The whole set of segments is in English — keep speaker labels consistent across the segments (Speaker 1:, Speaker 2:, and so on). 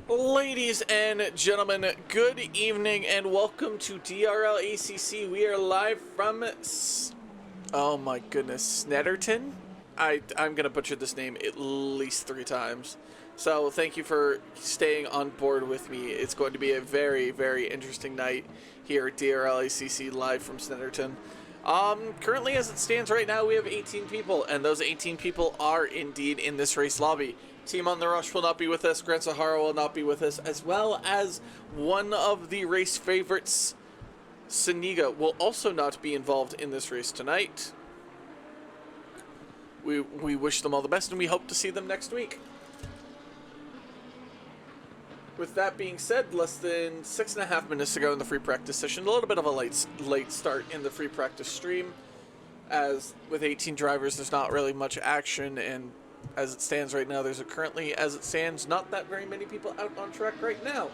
Speaker 1: Ladies and gentlemen, good evening and welcome to DRL ACC. We are live from, oh my goodness, Snetterton? I'm going to butcher this name at least 3 times. So thank you for staying on board with me. It's going to be a very, very interesting night here at DRL ACC live from Snetterton. Currently as it stands right now, we have 18 people, and those 18 people are indeed in this race lobby. Team on the Rush will not be with us, Grant Sahara will not be with us, as well as one of the race favorites, Saniga, will also not be involved in this race tonight. We wish them all the best, and we hope to see them next week. With that being said, less than 6.5 minutes to go in the free practice session. A little bit of a late start in the free practice stream, as with 18 drivers, there's not really much action, and as it stands right now, there's currently, as it stands, not that very many people out on track right now.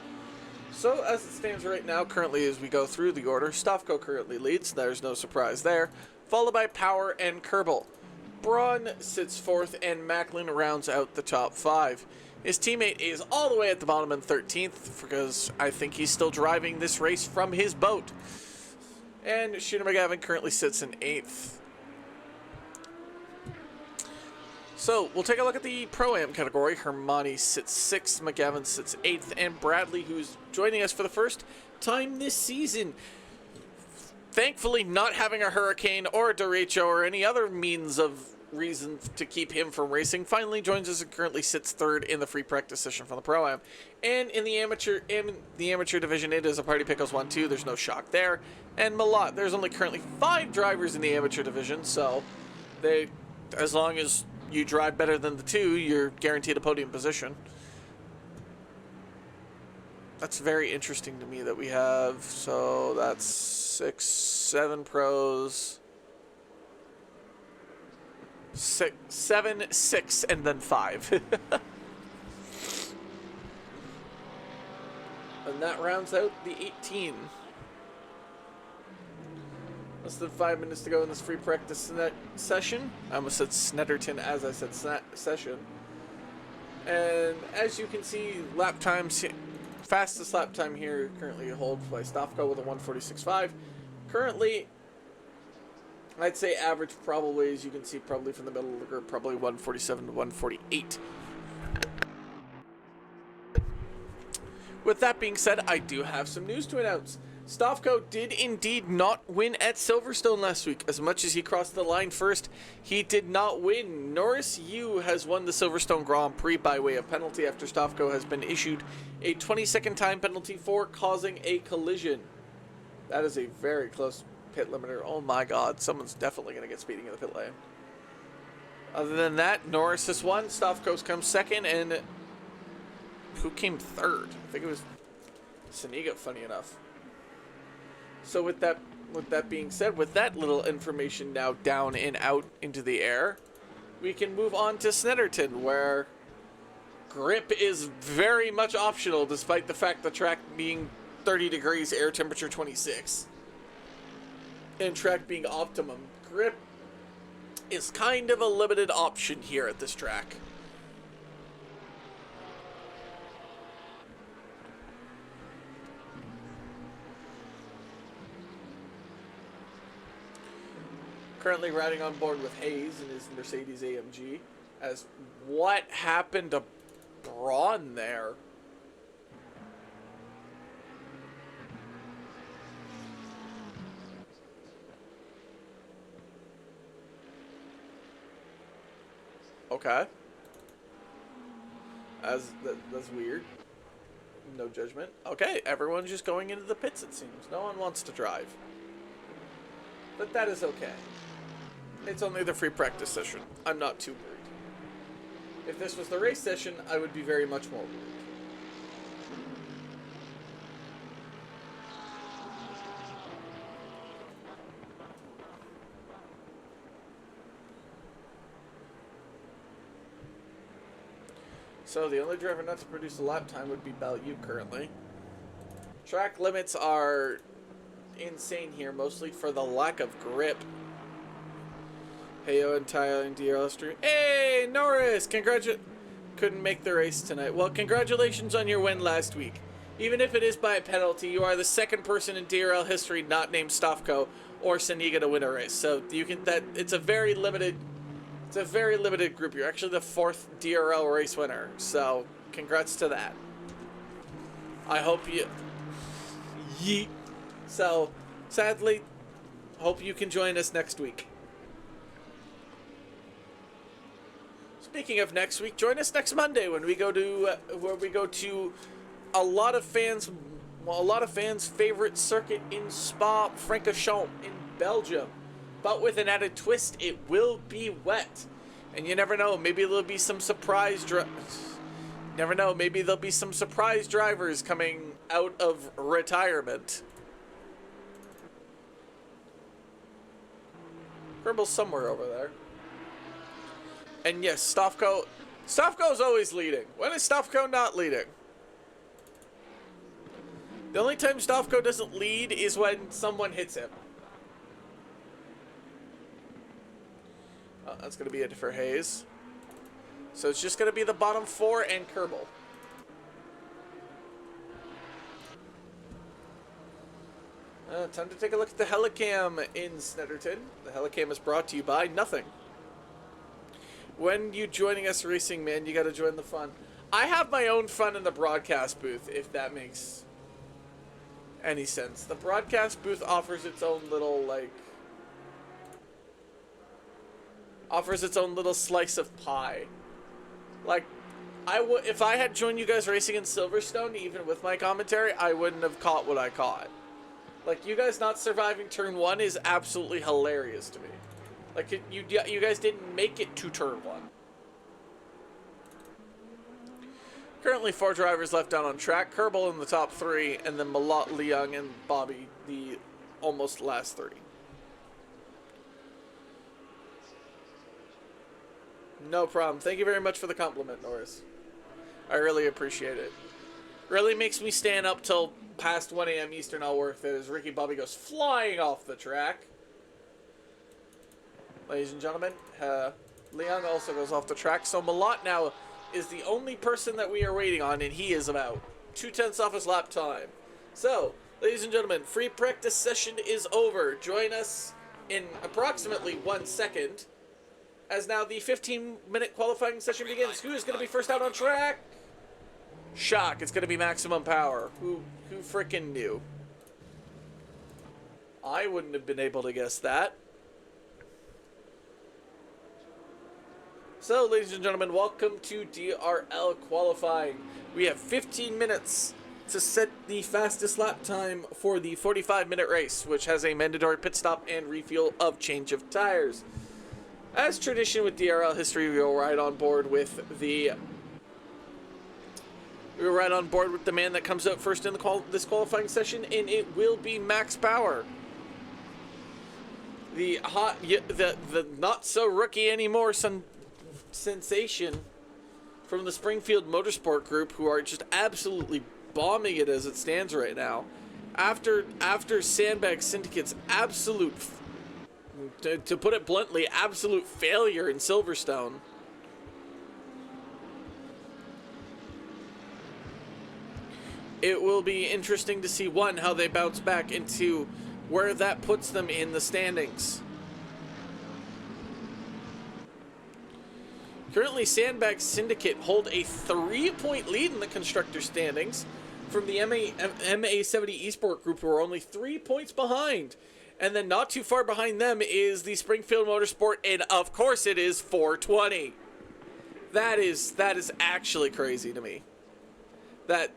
Speaker 1: So, as it stands right now, currently as we go through the order, Stavko currently leads, there's no surprise there, followed by Power and Kerbal. Braun sits 4th, and Macklin rounds out the top 5. His teammate is all the way at the bottom in 13th, because I think he's still driving this race from his boat. And Shooter McGavin currently sits in 8th. So, we'll take a look at the Pro-Am category. Hermione sits 6th, McGavin sits 8th, and Bradley, who's joining us for the first time this season, thankfully not having a hurricane or a derecho or any other means of reason to keep him from racing, finally joins us and currently sits 3rd in the free practice session from the Pro-Am. And in the amateur division, it is a Party Pickles 1-2. There's no shock there. And Malott, there's only currently 5 drivers in the amateur division, so as long as you drive better than the 2, you're guaranteed a podium position. That's very interesting to me that we have, so that's 6, 7 pros. 7, 6, and then 5. And that rounds out the 18. Less than 5 minutes to go in this free practice session. I almost said Snetterton as I said session. And as you can see, lap times, fastest lap time here currently holds by Stavko with a 1:46.5. Currently, I'd say average probably, as you can see, probably from the middle of the group, probably 1:47 to 1:48. With that being said, I do have some news to announce. Stavko did indeed not win at Silverstone last week. As much as he crossed the line first, he did not win. Norris Yu has won the Silverstone Grand Prix by way of penalty after Stavko has been issued a 20-second time penalty for causing a collision. That is a very close pit limiter. Oh my god, someone's definitely going to get speeding in the pit lane. Other than that, Norris has won, Stavko's comes 2nd, and who came 3rd? I think it was Saniga, funny enough. So with that being said, with that little information now down and out into the air, we can move on to Snetterton, where grip is very much optional, despite the fact the track being 30 degrees, air temperature 26. And track being optimum, grip is kind of a limited option here at this track. Currently riding on board with Hayes in his Mercedes AMG. As what happened to Braun there? Okay. That's weird. No judgment. Okay, everyone's just going into the pits, it seems. No one wants to drive. But that is okay. It's only the free practice session. I'm not too worried. If this was the race session, I would be very much more worried. So the only driver not to produce a lap time would be Balyu currently. Track limits are insane here, mostly for the lack of grip. Heyo and Tyler and DRL stream. Hey, Norris! couldn't make the race tonight. Well, congratulations on your win last week. Even if it is by a penalty, you are the second person in DRL history not named Stavko or Saniga to win a race. So you can it's a very limited group. You're actually the fourth DRL race winner. So congrats to that. I hope you yeet. So sadly, hope you can join us next week. Speaking of next week, join us next Monday when we go to a lot of fans' favorite circuit in Spa-Francorchamps in Belgium. But with an added twist, it will be wet. And you never know, maybe there'll be some surprise drivers coming out of retirement. Kerbal's somewhere over there. And yes, Stavko's always leading. When is Stavko not leading? The only time Stavko doesn't lead is when someone hits him. Oh, that's going to be it for Hayes. So it's just going to be the bottom four and Kerbal. Time to take a look at the Helicam in Snetterton. The Helicam is brought to you by nothing. When you joining us racing, man, you got to join the fun. I have my own fun in the broadcast booth, if that makes any sense. The broadcast booth offers its own little, slice of pie. Like, if I had joined you guys racing in Silverstone, even with my commentary, I wouldn't have caught what I caught. Like, you guys not surviving turn 1 is absolutely hilarious to me. Like, you guys didn't make it to turn 1. Currently 4 drivers left down on track. Kerbal in the top 3, and then Malot, Leung, and Bobby, the almost last 3. No problem. Thank you very much for the compliment, Norris. I really appreciate it. Really makes me stand up till past 1 a.m. Eastern all worth it as Ricky Bobby goes flying off the track. Ladies and gentlemen, Leung also goes off the track, so Malot now is the only person that we are waiting on, and he is about 2/10 off his lap time. So, ladies and gentlemen, free practice session is over. Join us in approximately 1 second, as now the 15-minute qualifying session begins. Who is going to be first out on track? Shock, it's going to be Maximum Power. Who frickin' knew? I wouldn't have been able to guess that. So, ladies and gentlemen, welcome to DRL qualifying. We have 15 minutes to set the fastest lap time for the 45-minute race, which has a mandatory pit stop and refuel of change of tires. As tradition with DRL history, we will ride on board with the man that comes out first in this qualifying session, and it will be Max Power. The not so rookie anymore sensation from the Springfield Motorsport Group, who are just absolutely bombing it as it stands right now. After Sandbag Syndicate's absolute, to put it bluntly, absolute failure in Silverstone. It will be interesting to see, one, how they bounce back, and two, where that puts them in the standings. Currently, Sandbag Syndicate hold a 3-point lead in the constructor standings from the MA70 Esport Group, who are only 3 points behind. And then not too far behind them is the Springfield Motorsport, and of course it is 420. That is actually crazy to me. That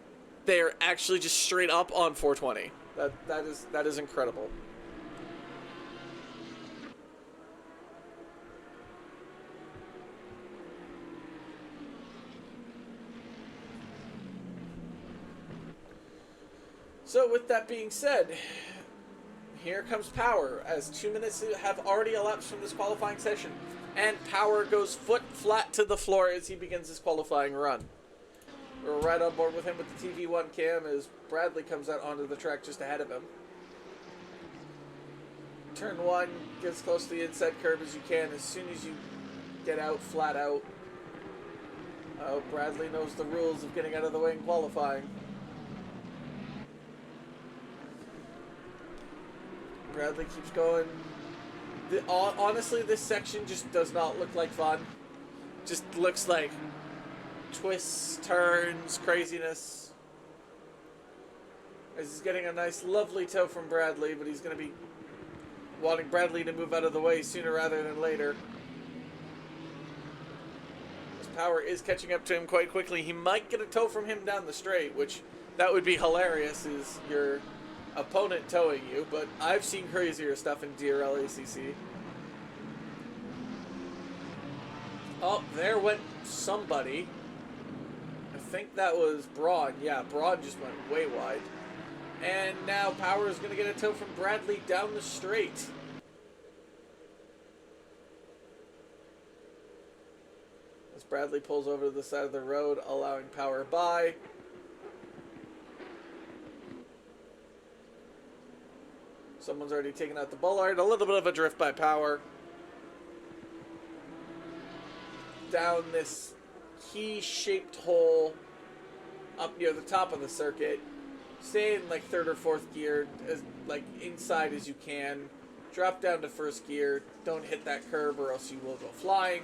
Speaker 1: they're actually just straight up on 420. That is incredible. So with that being said, here comes Power, as 2 minutes have already elapsed from this qualifying session, and Power goes foot flat to the floor as he begins his qualifying run. We're right on board with him with the TV1 cam as Bradley comes out onto the track just ahead of him. Turn 1, get as close to the inside curve as you can as soon as you get out, flat out. Oh, Bradley knows the rules of getting out of the way in qualifying. Bradley keeps going. Honestly, this section just does not look like fun. Just looks like twists, turns, craziness. He's getting a nice, lovely tow from Bradley, but he's going to be wanting Bradley to move out of the way sooner rather than later. His power is catching up to him quite quickly. He might get a tow from him down the straight, which that would be hilarious, is your opponent towing you, but I've seen crazier stuff in DRL ACC. Oh, there went somebody. I think that was Braun. Yeah, Braun just went way wide. And now Power is going to get a tow from Bradley down the straight. As Bradley pulls over to the side of the road, allowing Power by. Someone's already taken out the bollard. A little bit of a drift by Power. Down this key-shaped hole up near the top of the circuit. Stay in like third or fourth gear, as like inside as you can. Drop down to first gear. Don't hit that curb or else you will go flying.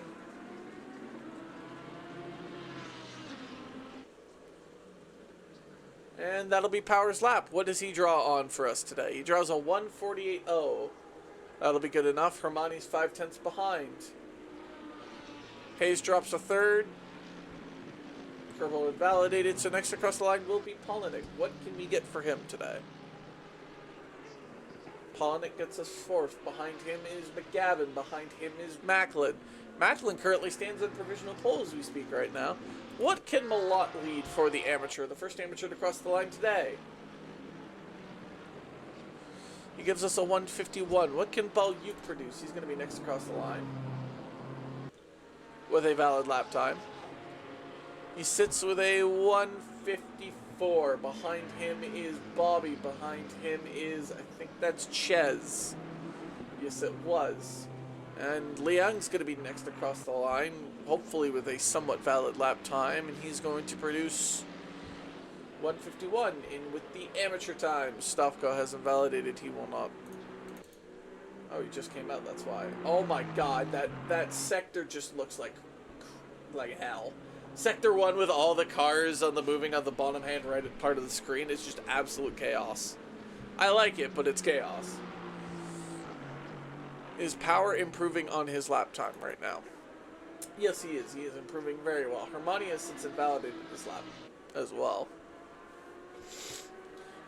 Speaker 1: And that'll be Power's lap. What does he draw on for us today? He draws a 1:48.0. That'll be good enough. Hermione's 5/10 behind. Hayes drops a third. Kerbal invalidated, so next across the line will be Polinick. What can we get for him today? Polinick gets us fourth. Behind him is McGavin. Behind him is Macklin. Macklin currently stands in provisional pole as we speak right now. What can Malott lead for the amateur? The first amateur to cross the line today. He gives us a 1:51. What can Balyuk produce? He's going to be next across the line with a valid lap time. He sits with a 1:54. Behind him is Bobby. Behind him is, I think that's Ches. Yes, it was. And Liang's going to be next across the line, hopefully with a somewhat valid lap time, and he's going to produce 1:51 in with the amateur time. Stavko has invalidated. He will not. Oh, he just came out, that's why. Oh my god, that sector just looks like hell. Sector 1 with all the cars on the moving on the bottom hand right part of the screen is just absolute chaos. I like it, but it's chaos. Is Power improving on his lap time right now? Yes, he is. He is improving very well. Hermione has since invalidated this lap as well.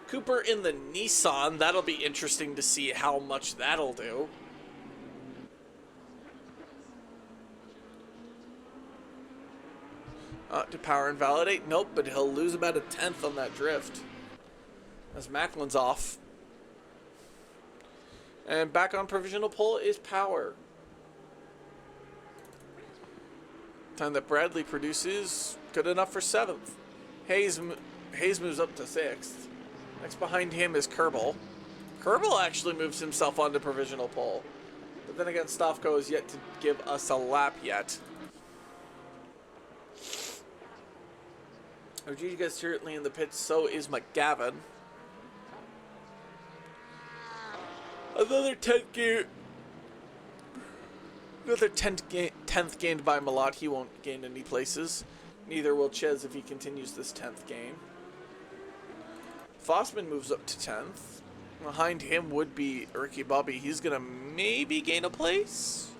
Speaker 1: Cooper in the Nissan. That'll be interesting to see how much that'll do. Did Power invalidate? Nope, but he'll lose about a 10th on that drift. As Macklin's off. And back on provisional pole is Power. Time that Bradley produces, good enough for 7th. Hayes moves up to 6th. Next behind him is Kerbal. Kerbal actually moves himself onto provisional pole. But then again, Stavko is yet to give us a lap yet. Rodriguez certainly in the pits, so is McGavin. Another 10th gained by Malott. He won't gain any places. Neither will Ches if he continues this 10th gain. Fossman moves up to 10th. Behind him would be Ricky Bobby. He's going to maybe gain a place.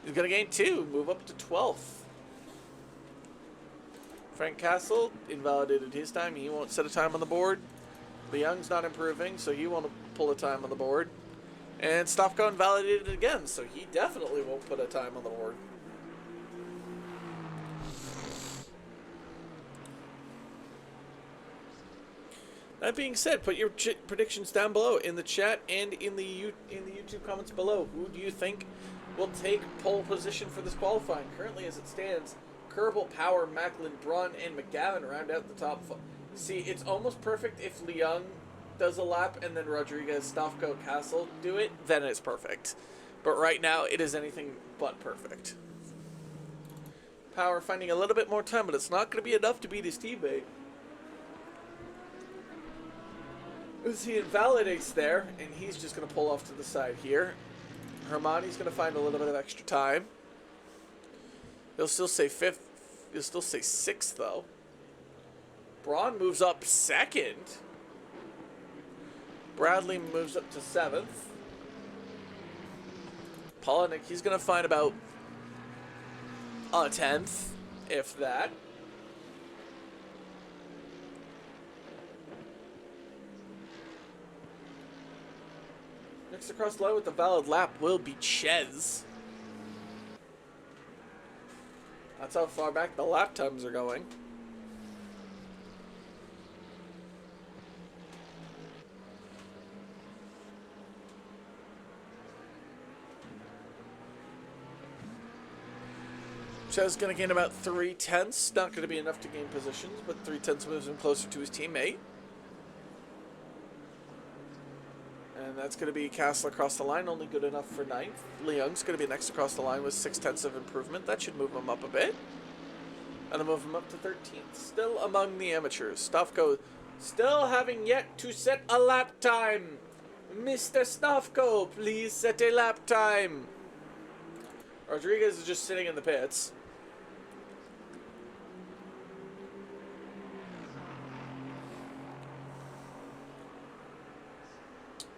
Speaker 1: He's going to gain 2, move up to 12th. Frank Castle invalidated his time. He won't set a time on the board. Leung's not improving, so he won't pull a time on the board. And Stavko invalidated again, so he definitely won't put a time on the board. That being said, put your predictions down below in the chat and in the YouTube comments below. Who do you think will take pole position for this qualifying? Currently, as it stands, Kerbal, Power, Macklin, Braun, and McGavin round out the top. See, it's almost perfect if Leung does a lap and then Rodriguez, Stavko, Castle do it, then it's perfect. But right now, it is anything but perfect. Power finding a little bit more time, but it's not going to be enough to beat his teammate. As he invalidates there, and he's just going to pull off to the side here. Hermione's going to find a little bit of extra time. He'll still say fifth. He'll still say sixth, though. Braun moves up second. Bradley moves up to seventh. Polinick, he's going to find about a 10th, if that. Next across the line with the valid lap will be Ches. That's how far back the lap times are going. Ches going to gain about 3/10. Not going to be enough to gain positions, but 3/10 moves him closer to his teammate. And that's going to be Castle across the line, only good enough for 9th. Leung's going to be next across the line with 6/10 of improvement. That should move him up a bit. And then move him up to 13th. Still among the amateurs. Stavko still having yet to set a lap time. Mr. Stavko, please set a lap time. Rodriguez is just sitting in the pits.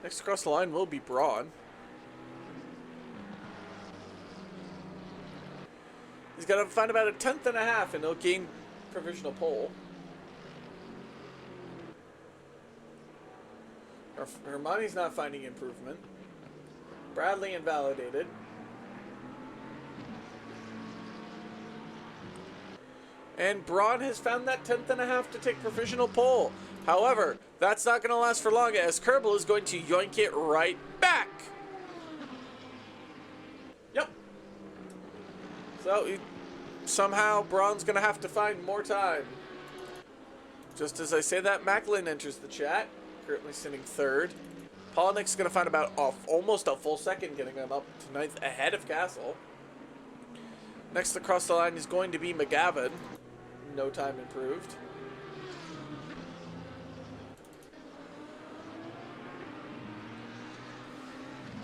Speaker 1: Next across the line will be Braun. He's got to find about a 10th and a half, and he'll gain provisional pole. Hermione's not finding improvement. Bradley invalidated. And Braun has found that 10th and a half to take provisional pole. However, that's not going to last for long, as Kerbal is going to yoink it right back. Yep. So, somehow, Braun's going to have to find more time. Just as I say that, Macklin enters the chat, currently sitting 3rd. Polinick's going to find about almost a full second, getting him up to 9th ahead of Castle. Next across the line is going to be McGavin. No time improved.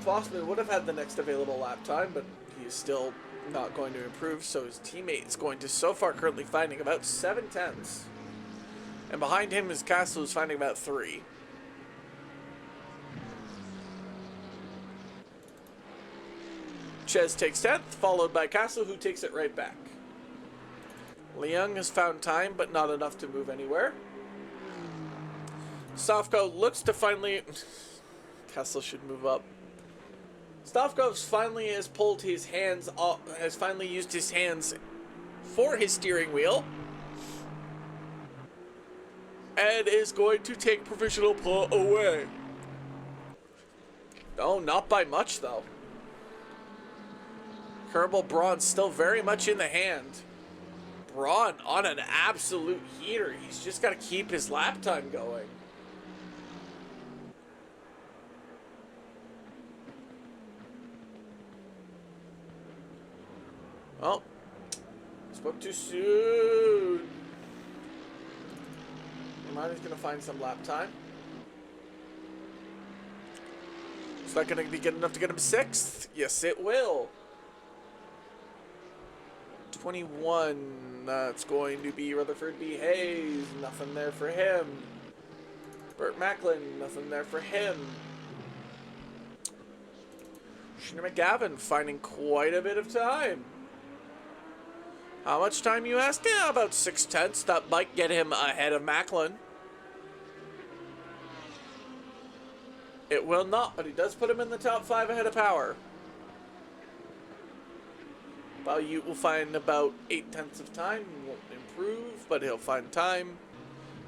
Speaker 1: Fossman would have had the next available lap time, but he's still not going to improve, so his teammate is going to so far currently finding about 7/10. And behind him is Castle, who's finding about 3. Ches takes 10th, followed by Castle, who takes it right back. Leung has found time, but not enough to move anywhere. Stavko looks to finally... Castle should move up. Stavko finally has pulled his hands off, has finally used his hands for his steering wheel. And is going to take provisional pole away. Oh, not by much, though. Kerbal Braun still very much in the hand. Braun on an absolute heater. He's just got to keep his lap time going. Oh, spoke too soon. Hermione's going to find some lap time. Is that going to be good enough to get him 6th? Yes, it will. 21. That's going to be Rutherford B. Hayes. Nothing there for him. Burt Macklin. Nothing there for him. Sheena McGavin finding quite a bit of time. How much time, you ask? Yeah, about 6/10. That might get him ahead of Macklin. It will not, but he does put him in the top 5 ahead of Power. Balut will find about 8/10 of time. He won't improve, but he'll find time.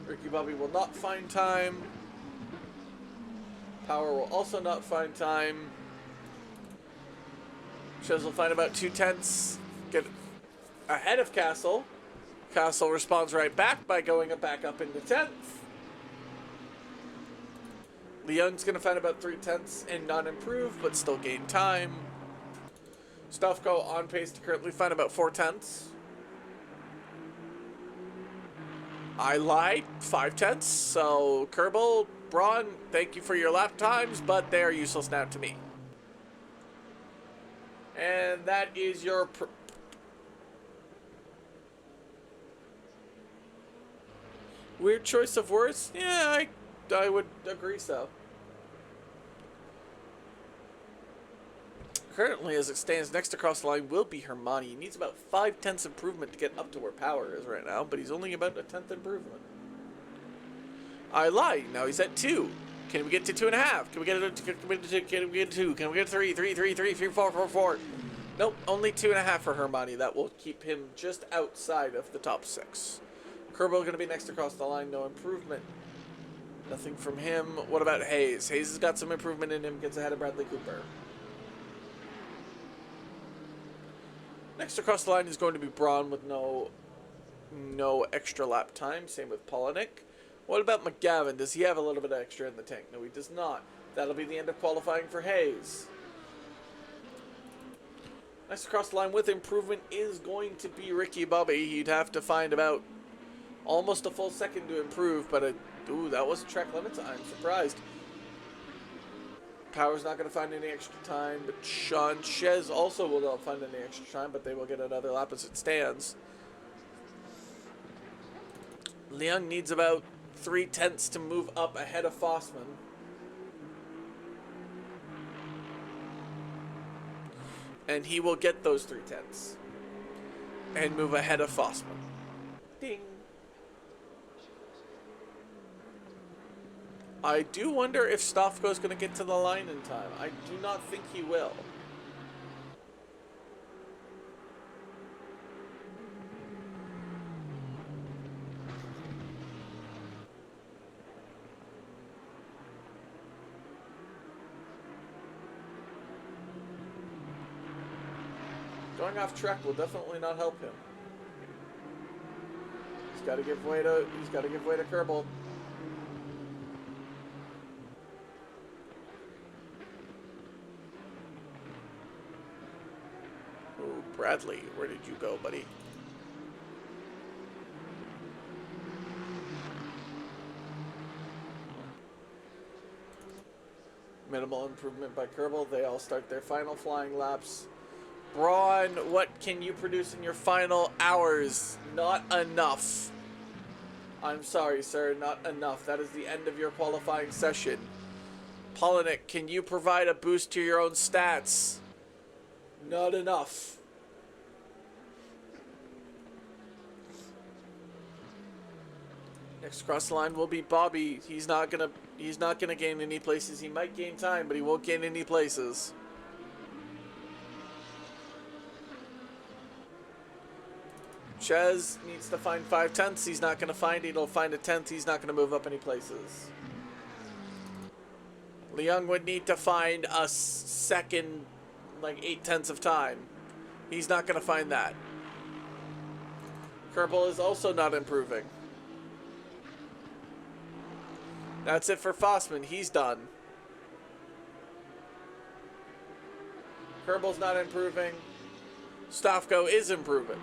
Speaker 1: Ricky Bobby will not find time. Power will also not find time. Ches will find about 2/10. Get ahead of Castle. Castle responds right back by going back up into 10th. Leung's going to find about 3/10 and not improve, but still gain time. Stavko on pace to currently find about 4/10. I lied. 5/10. So, Kerbal, Braun, thank you for your lap times, but they are useless now to me. And that is your... weird choice of words? Yeah, I would agree so. Currently, as it stands, next across the line will be Hermione. He needs about 5/10 improvement to get up to where Power is right now, but he's only about a 10th improvement. I lied. Now he's at 2. Can we get to 2.5? Can we get to 2? Can we get 3, 3, 3, 3, 3, 4, 4, 4? Nope, only 2.5 for Hermione. That will keep him just outside of the top 6. Kerbal going to be next across the line. No improvement. Nothing from him. What about Hayes? Hayes has got some improvement in him. Gets ahead of Bradley Cooper. Next across the line is going to be Braun with no extra lap time. Same with Polinick. What about McGavin? Does he have a little bit extra in the tank? No, he does not. That'll be the end of qualifying for Hayes. Next across the line with improvement is going to be Ricky Bobby. He'd have to find about almost a full second to improve, but ooh, that was track limits. I'm surprised. Power's not going to find any extra time, but Sean Shez also will not find any extra time, but they will get another lap as it stands. Leung needs about 3/10 to move up ahead of Fossman. And he will get those 3/10 and move ahead of Fossman. Ding. I do wonder if Stofko is going to get to the line in time. I do not think he will. Going off track will definitely not help him. He's got to give way to Kerbal. Oh, Bradley, where did you go, buddy? Minimal improvement by Kerbal. They all start their final flying laps. Braun, what can you produce in your final hours? Not enough. I'm sorry, sir, not enough. That is the end of your qualifying session. Polinick, can you provide a boost to your own stats? Not enough. Next across the line will be Bobby. He's not gonna gain any places. He might gain time, but he won't gain any places. Chez needs to find 5/10. He's not going to find it. He'll find a 10th. He's not going to move up any places. Leung would need to find a second, like 8/10 of time. He's not going to find that. Kerbal is also not improving. That's it for Fossman. He's done. Kerbal's not improving. Stofko is improving.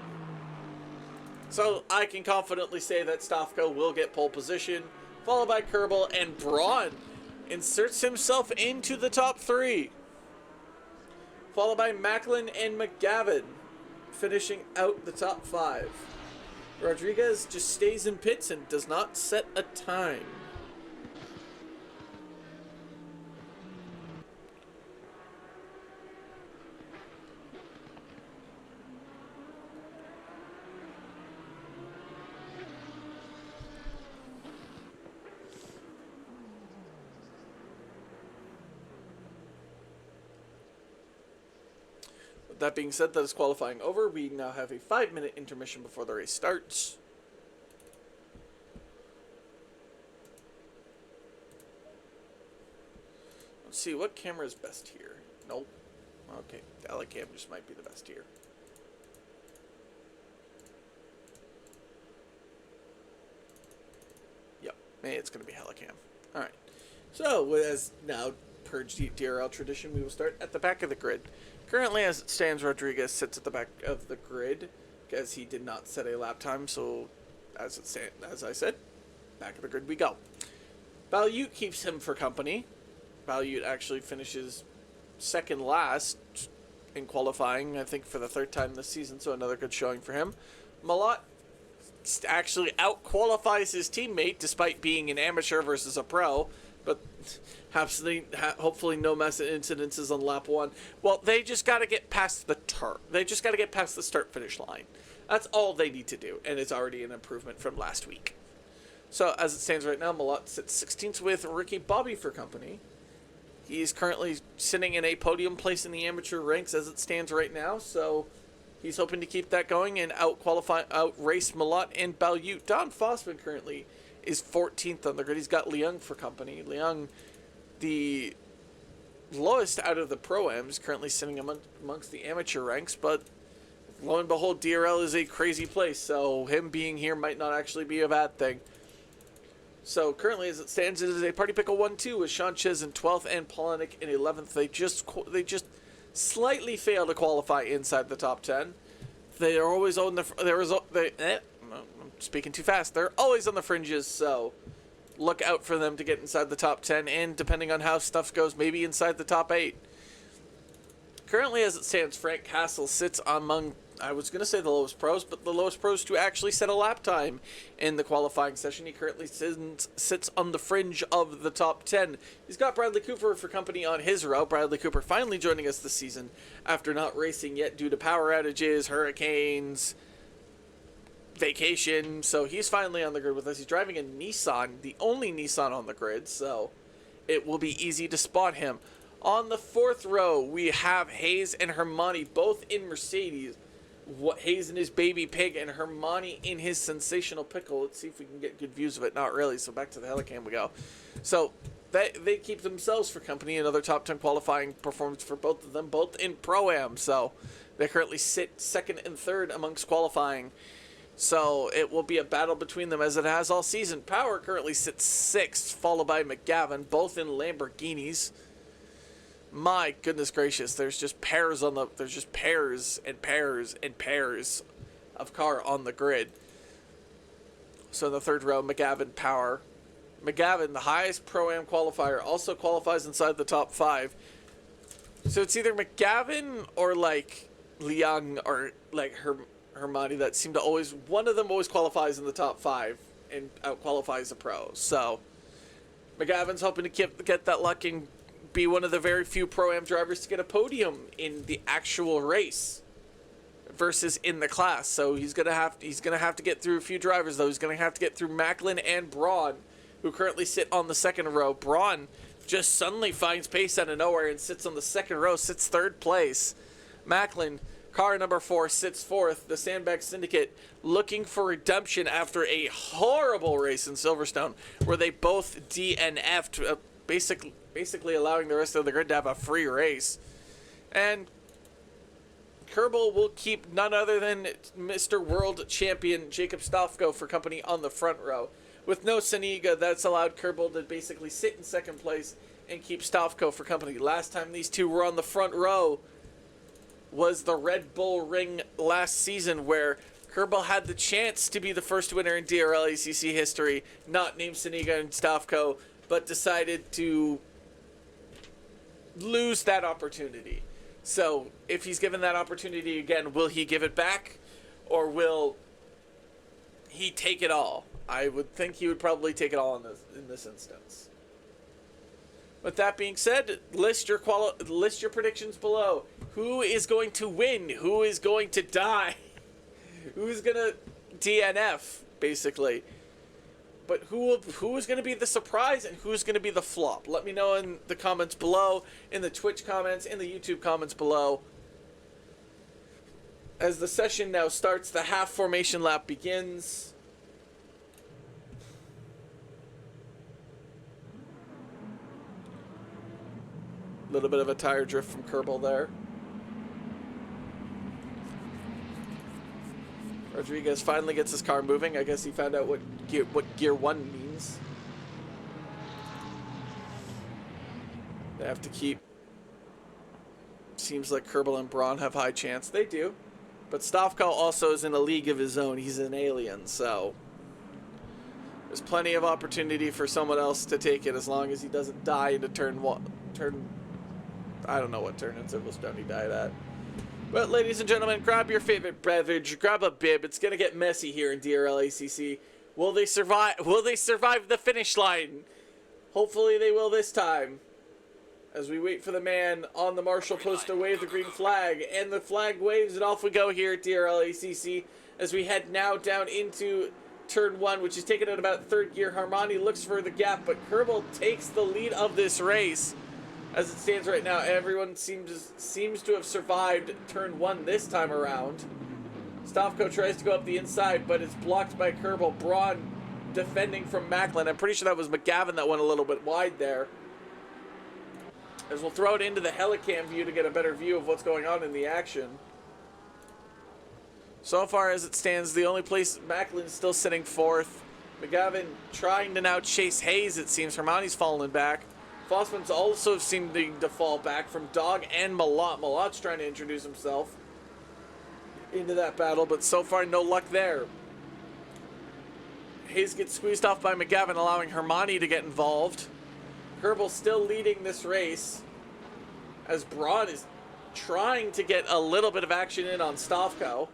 Speaker 1: So I can confidently say that Stofko will get pole position, followed by Kerbal, and Braun inserts himself into the top 3. Followed by Macklin and McGavin, finishing out the top 5. Rodriguez just stays in pits and does not set a time. That being said, that is qualifying over. We now have a 5-minute intermission before the race starts. Let's see, what camera is best here? Nope. Okay, Telecam just might be the best here. Yep, it's going to be Helicam. Alright, so as now per DRL tradition, we will start at the back of the grid. Currently, as it stands, Rodriguez sits at the back of the grid because he did not set a lap time, so as I said, back of the grid we go. Balut keeps him for company. Balut actually finishes second last in qualifying, I think, for the third time this season, so another good showing for him. Malott actually out-qualifies his teammate despite being an amateur versus a pro, but hopefully no mass incidences on lap 1. Well, they just got to get past the They just got to get past the start-finish line. That's all they need to do, and it's already an improvement from last week. So, as it stands right now, Malott sits 16th with Ricky Bobby for company. He's currently sitting in a podium place in the amateur ranks as it stands right now, so he's hoping to keep that going and out-race Malott and Balut. Don Fossman currently is 14th on the grid. He's got Leung for company. Leung, the lowest out of the Pro-Ams, currently sitting amongst the amateur ranks, but lo and behold, DRL is a crazy place, so him being here might not actually be a bad thing. So currently, as it stands, it is a Party Pickle 1-2 with Sean Chiz in 12th and Polonic in 11th. They just slightly fail to qualify inside the top 10. They are always on the I'm speaking too fast. They're always on the fringes, so look out for them to get inside the top 10, and depending on how stuff goes, maybe inside the top 8. Currently, as it stands, Frank Castle sits among, I was going to say the lowest pros, but the lowest pros to actually set a lap time in the qualifying session. He currently sits on the fringe of the top 10. He's got Bradley Cooper for company on his row. Bradley Cooper finally joining us this season after not racing yet due to power outages, hurricanes, vacation. So he's finally on the grid with us. He's driving a Nissan, the only Nissan on the grid, so it will be easy to spot him. On the fourth row, we have Hayes and Hermione, both in Mercedes. Hayes in his baby pig and Hermione in his sensational pickle. Let's see if we can get good views of it. Not really, so back to the helicam we go. So they keep themselves for company. Another top 10 qualifying performance for both of them, both in Pro-Am. So they currently sit second and third amongst qualifying. So it will be a battle between them as it has all season. Power currently sits sixth, followed by McGavin, both in Lamborghinis. My goodness gracious, there's just pairs and pairs and pairs of car on the grid. So in the third row, McGavin, Power. McGavin, the highest Pro-Am qualifier, also qualifies inside the top 5. So it's either McGavin or like Leung or like Hermione that seem to always, one of them always qualifies in the top 5 and out qualifies a pro. So McGavin's hoping to get that luck and be one of the very few Pro-Am drivers to get a podium in the actual race versus in the class. So he's gonna have to get through a few drivers though. He's gonna have to get through Macklin and Braun, who currently sit on the second row. Braun just suddenly finds pace out of nowhere and sits on the second row, sits third place. Macklin, car number 4, sits fourth. The Sandbag Syndicate looking for redemption after a horrible race in Silverstone where they both DNF'd, basically allowing the rest of the grid to have a free race. And Kerbal will keep none other than Mr. World Champion Jacob Stofko for company on the front row. With no Saniga, that's allowed Kerbal to basically sit in second place and keep Stofko for company. Last time these two were on the front row was the Red Bull Ring last season, where Kerbal had the chance to be the first winner in DRL ACC history, not named Saniga and Stofko, but decided to lose that opportunity. So if he's given that opportunity again, will he give it back, or will he take it all? I would think he would probably take it all in this instance. With that being said, list your predictions below. Who is going to win? Who is going to die? Who's gonna DNF, basically? But who is going to be the surprise and who's going to be the flop? Let me know in the comments below, in the Twitch comments, in the YouTube comments below. As the session now starts, the half formation lap begins. A little bit of a tire drift from Kerbal there. Rodriguez finally gets his car moving. I guess he found out what gear 1 means. They have to keep... Seems like Kerbal and Braun have high chance. They do. But Stofko also is in a league of his own. He's an alien, so... There's plenty of opportunity for someone else to take it as long as he doesn't die into turn I don't know what turn in Silverstone he died at. But ladies and gentlemen, grab your favorite beverage, grab a bib. It's gonna get messy here in DRL ACC. Will they survive? Will they survive the finish line? Hopefully they will this time. As we wait for the man on the marshal post to wave the green flag, and the flag waves, and off we go here at DRL ACC as we head now down into turn 1, which is taken at about third gear. Harmani looks for the gap, but Kerbal takes the lead of this race. As it stands right now, everyone seems to have survived turn 1 this time around. Stavko tries to go up the inside, but it's blocked by Kerbal. Braun defending from Macklin. I'm pretty sure that was McGavin that went a little bit wide there. As we'll throw it into the helicam view to get a better view of what's going on in the action. So far as it stands, the only place Macklin's still sitting 4th. McGavin trying to now chase Hayes, it seems. Hermani's falling back. Fossman's also seeming to fall back from Dog and Malott. Malott's trying to introduce himself into that battle, but so far no luck there. Hayes gets squeezed off by McGavin, allowing Hermani to get involved. Kerbal still leading this race as Braun is trying to get a little bit of action in on Stavko.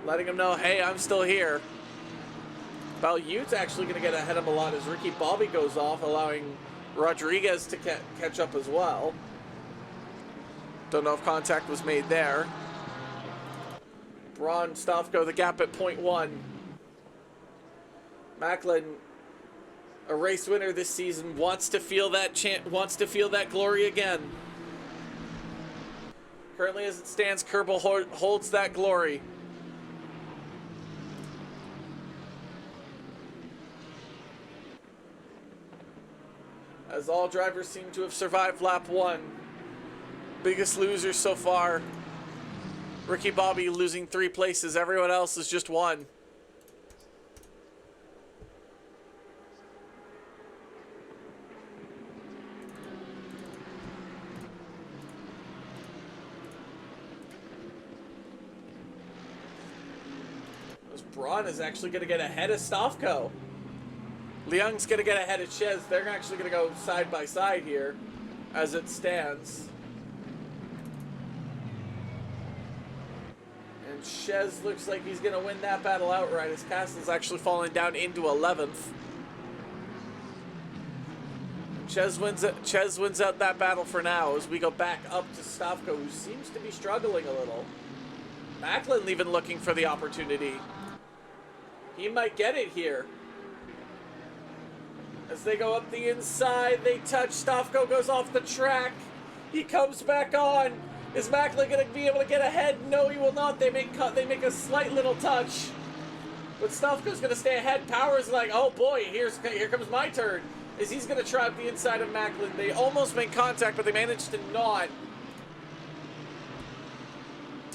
Speaker 1: Letting him know, hey, I'm still here. Balyut's actually going to get ahead of Malott as Ricky Bobby goes off, allowing Rodriguez to catch up as well. Don't know if contact was made there. Braun, Stavko, the gap at 0.1. Macklin, a race winner this season, wants to feel that glory again. Currently, as it stands, Kerbal holds that glory. As all drivers seem to have survived lap 1. Biggest loser so far. Ricky Bobby losing 3 places. Everyone else is just 1. Braun is actually going to get ahead of Stavko. Leung's going to get ahead of Chez. They're actually going to go side by side here as it stands. And Chez looks like he's going to win that battle outright as Castle's actually falling down into 11th. Chez wins out that battle for now as we go back up to Stavko, who seems to be struggling a little. Macklin even looking for the opportunity. He might get it here. As they go up the inside, they touch. Stavko goes off the track. He comes back on. Is Macklin going to be able to get ahead? No, he will not. They make a slight little touch. But Stavko's going to stay ahead. Power's like, oh boy, here comes my turn. As he's going to try up the inside of Macklin. They almost make contact, but they managed to not.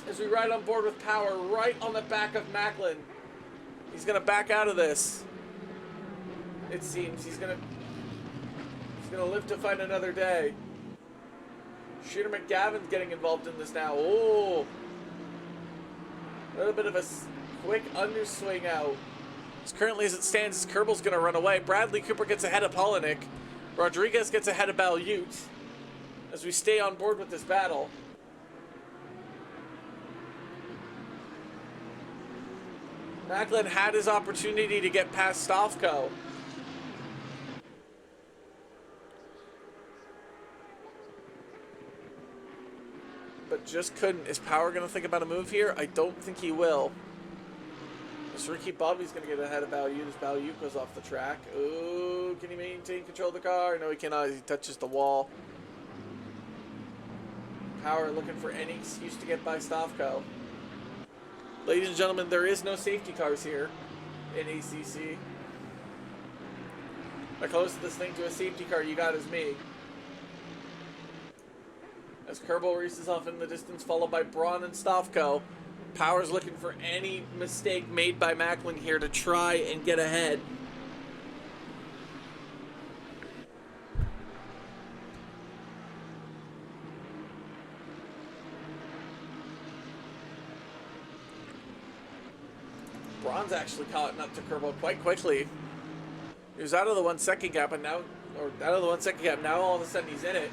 Speaker 1: As we ride on board with Power right on the back of Macklin. He's going to back out of this. It seems he's gonna live to fight another day. Shooter McGavin's getting involved in this now. Oh, a little bit of a quick underswing out. Currently, as it stands, Kerbal's gonna run away. Bradley Cooper gets ahead of Polinick. Rodriguez gets ahead of Balyut. As we stay on board with this battle. Macklin had his opportunity to get past Stavko. But just couldn't. Is Power going to think about a move here? I don't think he will. As Ricky Bobby's going to get ahead of Balyut as Balyut goes off the track. Ooh, can he maintain control of the car? No, he cannot. He touches the wall. Power looking for any excuse to get by Stavko. Ladies and gentlemen, there is no safety cars here in ACC. The closest thing to a safety car you got is me. As Kerbal races off in the distance, followed by Braun and Stavko. Power's looking for any mistake made by Macklin here to try and get ahead. Braun's actually caught up to Kerbal quite quickly. He was out of the 1 second gap, and now, or out of the 1 second gap, now all of a sudden he's in it.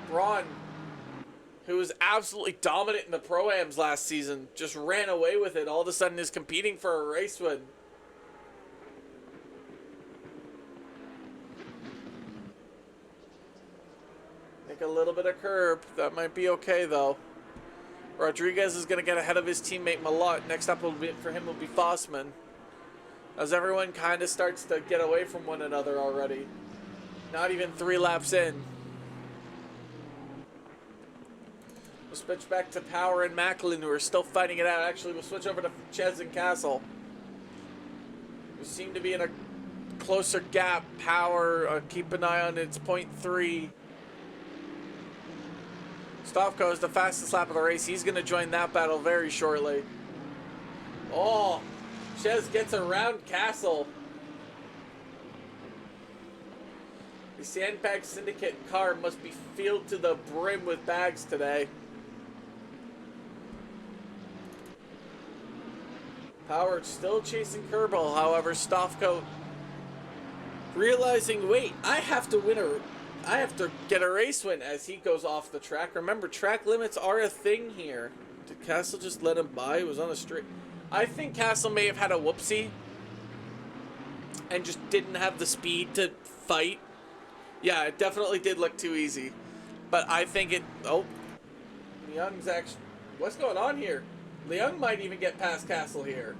Speaker 1: Braun, who was absolutely dominant in the Pro-Ams last season, just ran away with it. All of a sudden is competing for a race win. Make a little bit of curb. That might be okay, though. Rodriguez is going to get ahead of his teammate Malott. Next up for him will be Fossman. As everyone kind of starts to get away from one another already. Not even 3 laps in. We'll switch back to Power and Macklin, who are still fighting it out. Actually, we'll switch over to Ches and Castle. We seem to be in a closer gap. Power, keep an eye on its 0.3. Stavko is the fastest lap of the race. He's going to join that battle very shortly. Oh, Ches gets around Castle. The Sandbag Syndicate car must be filled to the brim with bags today. Power still chasing Kerbal. However, Stavko realizing, wait, I have to get a race win as he goes off the track. Remember, track limits are a thing here. Did Castle just let him by? It was on a straight. I think Castle may have had a whoopsie and just didn't have the speed to fight. Yeah, it definitely did look too easy. But I think it... Oh. Leung's actually... What's going on here? Leung might even get past Castle here.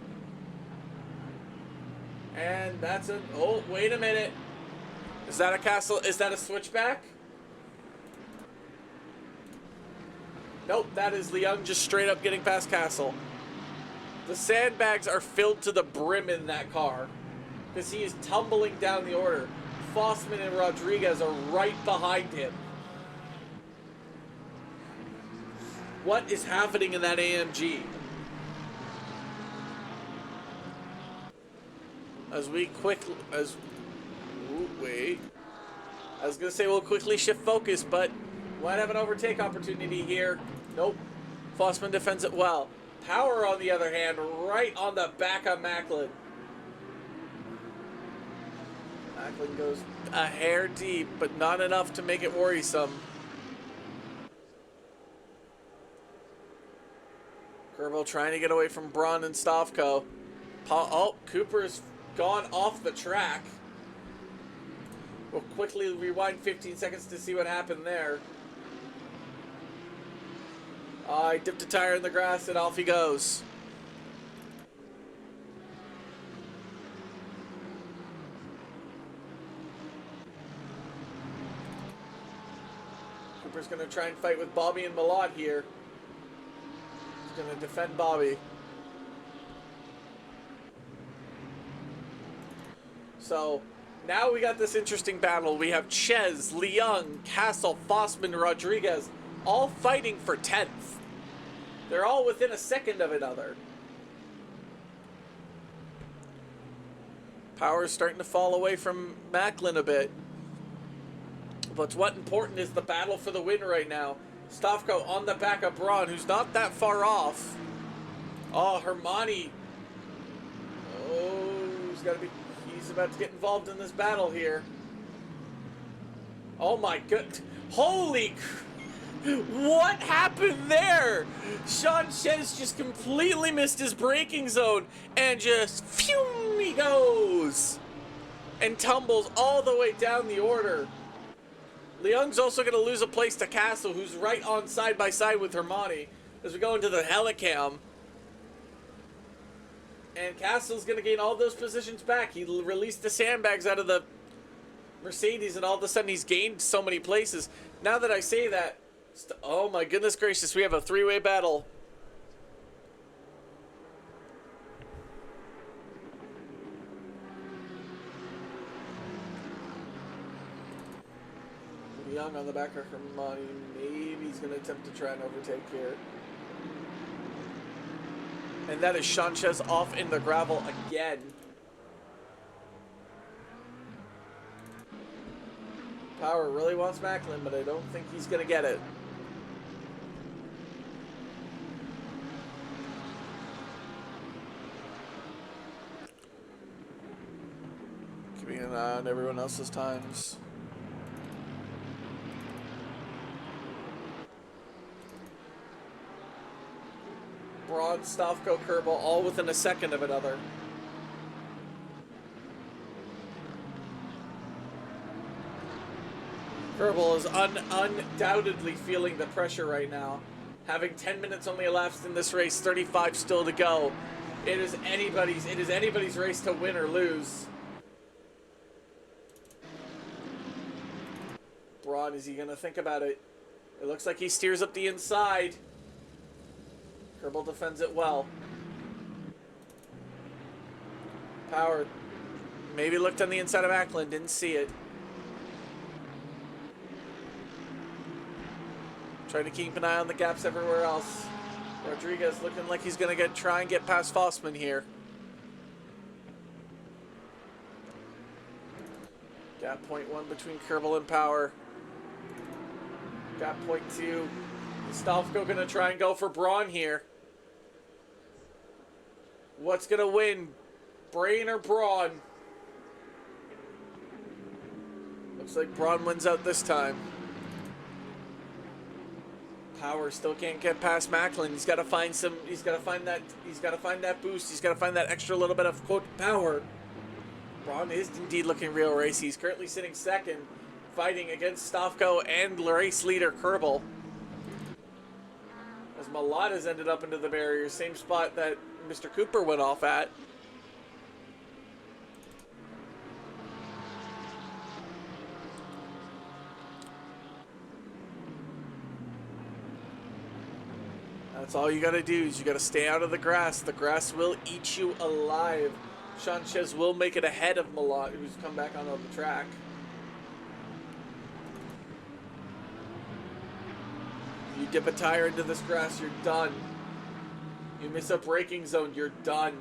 Speaker 1: And that's a... Oh, wait a minute. Is that a Castle? Is that a switchback? Nope, that is Leung just straight up getting past Castle. The sandbags are filled to the brim in that car because he is tumbling down the order. Fossman and Rodriguez are right behind him. What is happening in that AMG? Wait. I was going to say we'll quickly shift focus, but might have an overtake opportunity here. Nope. Fossman defends it well. Power, on the other hand, right on the back of Macklin. Macklin goes a hair deep, but not enough to make it worrisome. Kerbal trying to get away from Braun and Stavko. Oh, Cooper's gone off the track. We'll quickly rewind 15 seconds to see what happened there. He dipped a tire in the grass and off he goes. Cooper's going to try and fight with Bobby and Malott here. He's going to defend Bobby. So now we got this interesting battle. We have Ches, Leung, Castle, Fossman, Rodriguez all fighting for 10th. They're all within a second of another. Power's starting to fall away from Macklin a bit. But what's important is the battle for the win right now. Stavko on the back of Braun, who's not that far off. Oh, Hermione. Oh, he's about to get involved in this battle here. Oh my god. Holy what happened there? Sean Ches just completely missed his braking zone and just phew, he goes and tumbles all the way down the order. Leung's also going to lose a place to Castle, who's right on side by side with Hermione as we go into the helicam. And Castle's going to gain all those positions back. He released the sandbags out of the Mercedes, and all of a sudden he's gained so many places. Now that I say that, oh my goodness gracious, we have a three-way battle. Young on the back of Hermione. Maybe he's going to attempt to try and overtake here. And that is Sanchez off in the gravel again. Power really wants Macklin, but I don't think he's going to get it. Keeping an eye on everyone else's times. Braun, Stavko, Kerbal, all within a second of another. Kerbal is undoubtedly feeling the pressure right now. Having 10 minutes only elapsed in this race, 35 still to go. It is anybody's race to win or lose. Braun, is he gonna think about it? It looks like he steers up the inside. Kerbal defends it well. Power maybe looked on the inside of Macklin, didn't see it. Trying to keep an eye on the gaps everywhere else. Rodriguez looking like he's gonna try and get past Fossman here. Gap 0.1 between Kerbal and Power. Gap 0.2. Stavko gonna try and go for Braun here. What's gonna win? Brain or Braun? Looks like Braun wins out this time. Power still can't get past Macklin. He's got to find some. He's got to find that boost. He's got to find that extra little bit of quote power. Braun is indeed looking real racy. He's currently sitting second, fighting against Stavko and race leader Kerbal. As Malata's ended up into the barrier, same spot that Mr. Cooper went off at. That's all you gotta do is you gotta stay out of the grass. The grass will eat you alive. Sanchez will make it ahead of Malata, who's come back onto the track. You dip a tire into this grass, you're done. You miss a braking zone, you're done.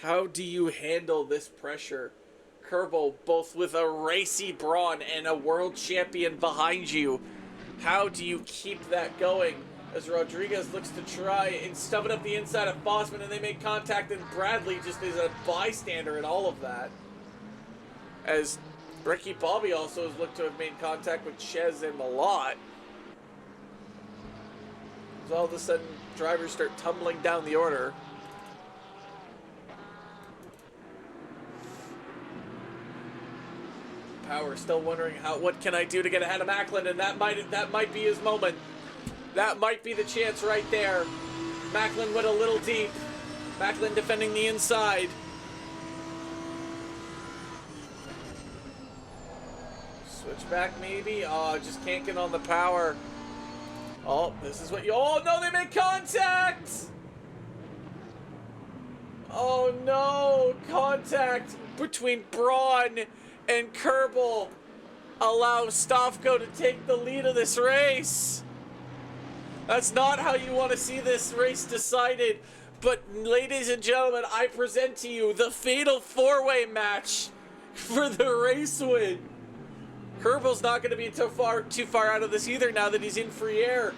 Speaker 1: How do you handle this pressure? Kerbal, both with a racy Braun and a world champion behind you. How do you keep that going? As Rodriguez looks to try and stuff it up the inside of Fossman, and they make contact, and Bradley just is a bystander in all of that. As Ricky Bobby also has looked to have made contact with Chez and Malott. As all of a sudden, drivers start tumbling down the order. Power still wondering what can I do to get ahead of Macklin, and that might be his moment. That might be the chance right there. Macklin went a little deep. Macklin defending the inside. Switch back maybe. Oh, just can't get on the Power. Oh, this is what you. Oh no, they make contact. Oh no, contact between Braun and Kerbal allows Stavko to take the lead of this race. That's not how you want to see this race decided. But ladies and gentlemen, I present to you the fatal four-way match for the race win. Kerbal's not going to be too far out of this either now that he's in free air.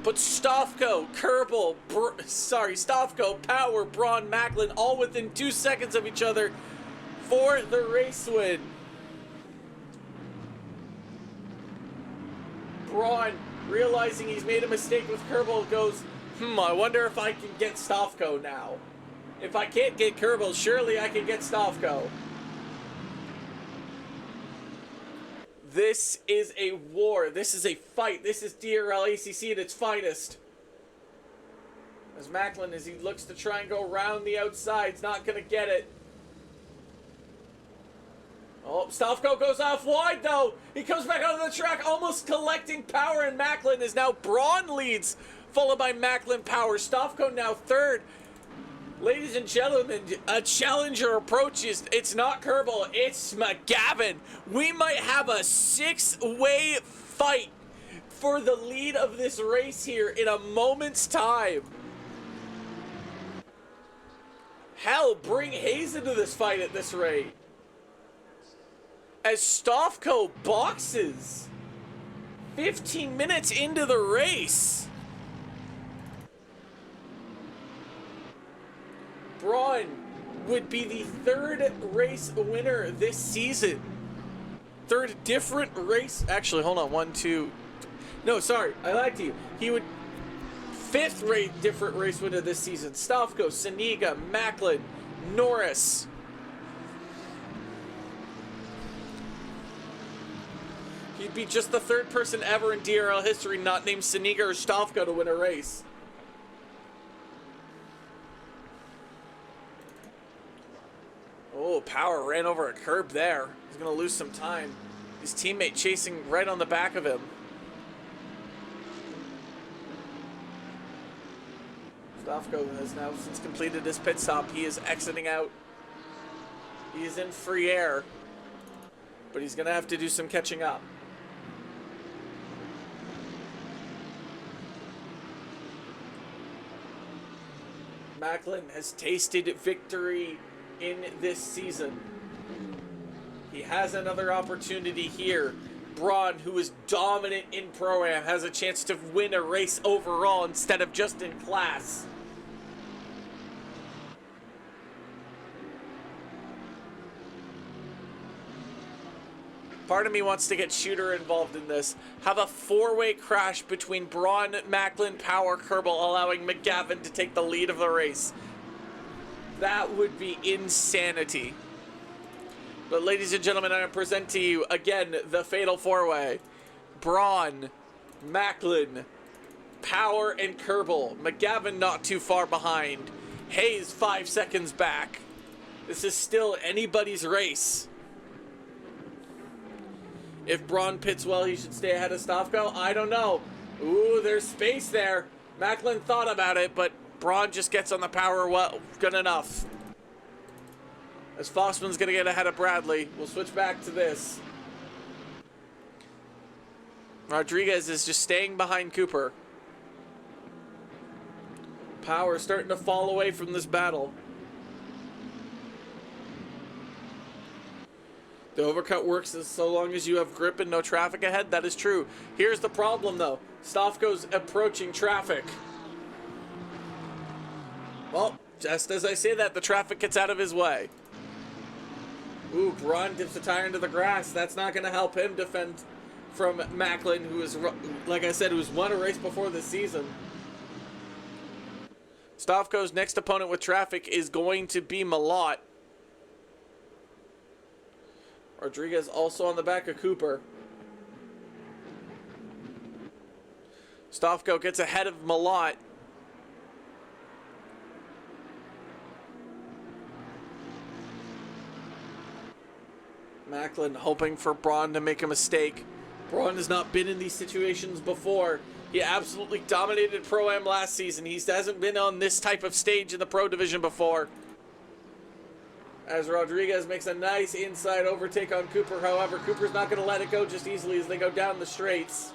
Speaker 1: But Stavko, Stavko, Power, Braun, Macklin, all within 2 seconds of each other for the race win. Braun, realizing he's made a mistake with Kerbal, goes, I wonder if I can get Stavko now. If I can't get Kerbal, surely I can get Stavko. This is a war. This is a fight. This is DRL ACC at its finest. As Macklin, as he looks to try and go around the outside, is not going to get it. Oh, Stavko goes off wide, though. He comes back onto the track, almost collecting Power, and Macklin is now Braun leads, followed by Macklin, Power. Stavko now third. Ladies and gentlemen, a challenger approaches. It's not Kerbal, it's McGavin. We might have a six-way fight for the lead of this race here in a moment's time. Hell, bring Hayes into this fight at this rate. As Stavko boxes 15 minutes into the race. would be the third race winner this season. Third different race. Actually, hold on. 1, 2. No, sorry. I lied to you. He would fifth different race winner this season. Stavko, Saniga, Macklin, Norris. He'd be just the third person ever in DRL history not named Saniga or Stavko to win a race. Oh, Power ran over a curb there. He's going to lose some time. His teammate chasing right on the back of him. Stavko has now since completed his pit stop. He is exiting out. He is in free air. But he's going to have to do some catching up. Macklin has tasted victory in this season. He has another opportunity here. Braun, who is dominant in Pro-Am, has a chance to win a race overall instead of just in class. Part of me wants to get Shooter involved in this. Have a four-way crash between Braun, Macklin, Power, Kerbal, allowing McGavin to take the lead of the race. That would be insanity. But ladies and gentlemen, I present to you again the fatal four-way. Braun, Macklin, Power, and Kerbal. McGavin not too far behind. Hayes 5 seconds back. This is still anybody's race. If Braun pits well, he should stay ahead of Stavko. I don't know. Ooh, there's space there. Macklin thought about it, but Braun just gets on the power well, good enough. As Fossman's going to get ahead of Bradley. We'll switch back to this. Rodriguez is just staying behind Cooper. Power starting to fall away from this battle. The overcut works as so long as you have grip and no traffic ahead. That is true. Here's the problem, though. Stavko's approaching traffic. Well, just as I say that, the traffic gets out of his way. Ooh, Braun dips a tire into the grass. That's not going to help him defend from Macklin, who is, like I said, who's won a race before this season. Stavko's next opponent with traffic is going to be Malott. Rodriguez also on the back of Cooper. Stavko gets ahead of Malott. Macklin hoping for Braun to make a mistake. Braun has not been in these situations before. He absolutely dominated Pro-Am last season. He hasn't been on this type of stage in the Pro Division before. As Rodriguez makes a nice inside overtake on Cooper. However, Cooper's not going to let it go just easily as they go down the straights.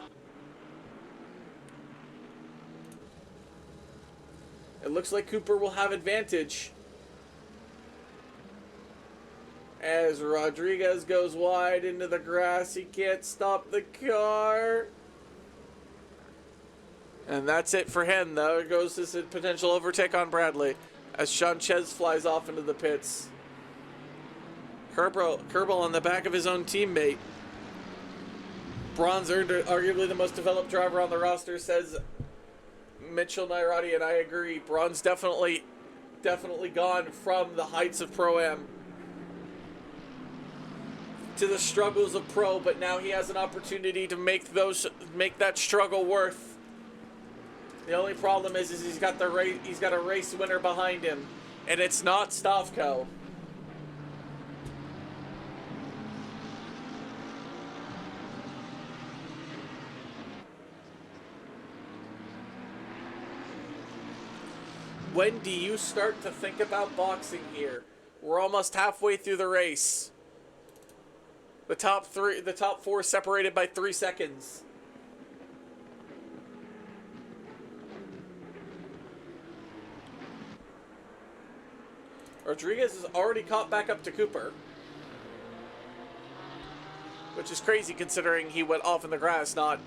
Speaker 1: It looks like Cooper will have advantage. As Rodriguez goes wide into the grass, he can't stop the car. And that's it for him. There goes his potential overtake on Bradley as Sanchez flies off into the pits. Kerbal on the back of his own teammate. Braun's earned arguably the most developed driver on the roster, says Mitchell Nairati, and I agree. Braun's definitely gone from the heights of Pro-Am to the struggles of Pro, but now he has an opportunity to make that struggle worth. The only problem is he's got a race winner behind him, and it's not Stavko. When do you start to think about boxing here? We're almost halfway through the race. The top four separated by 3 seconds. Rodriguez has already caught back up to Cooper, which is crazy considering he went off in the grass not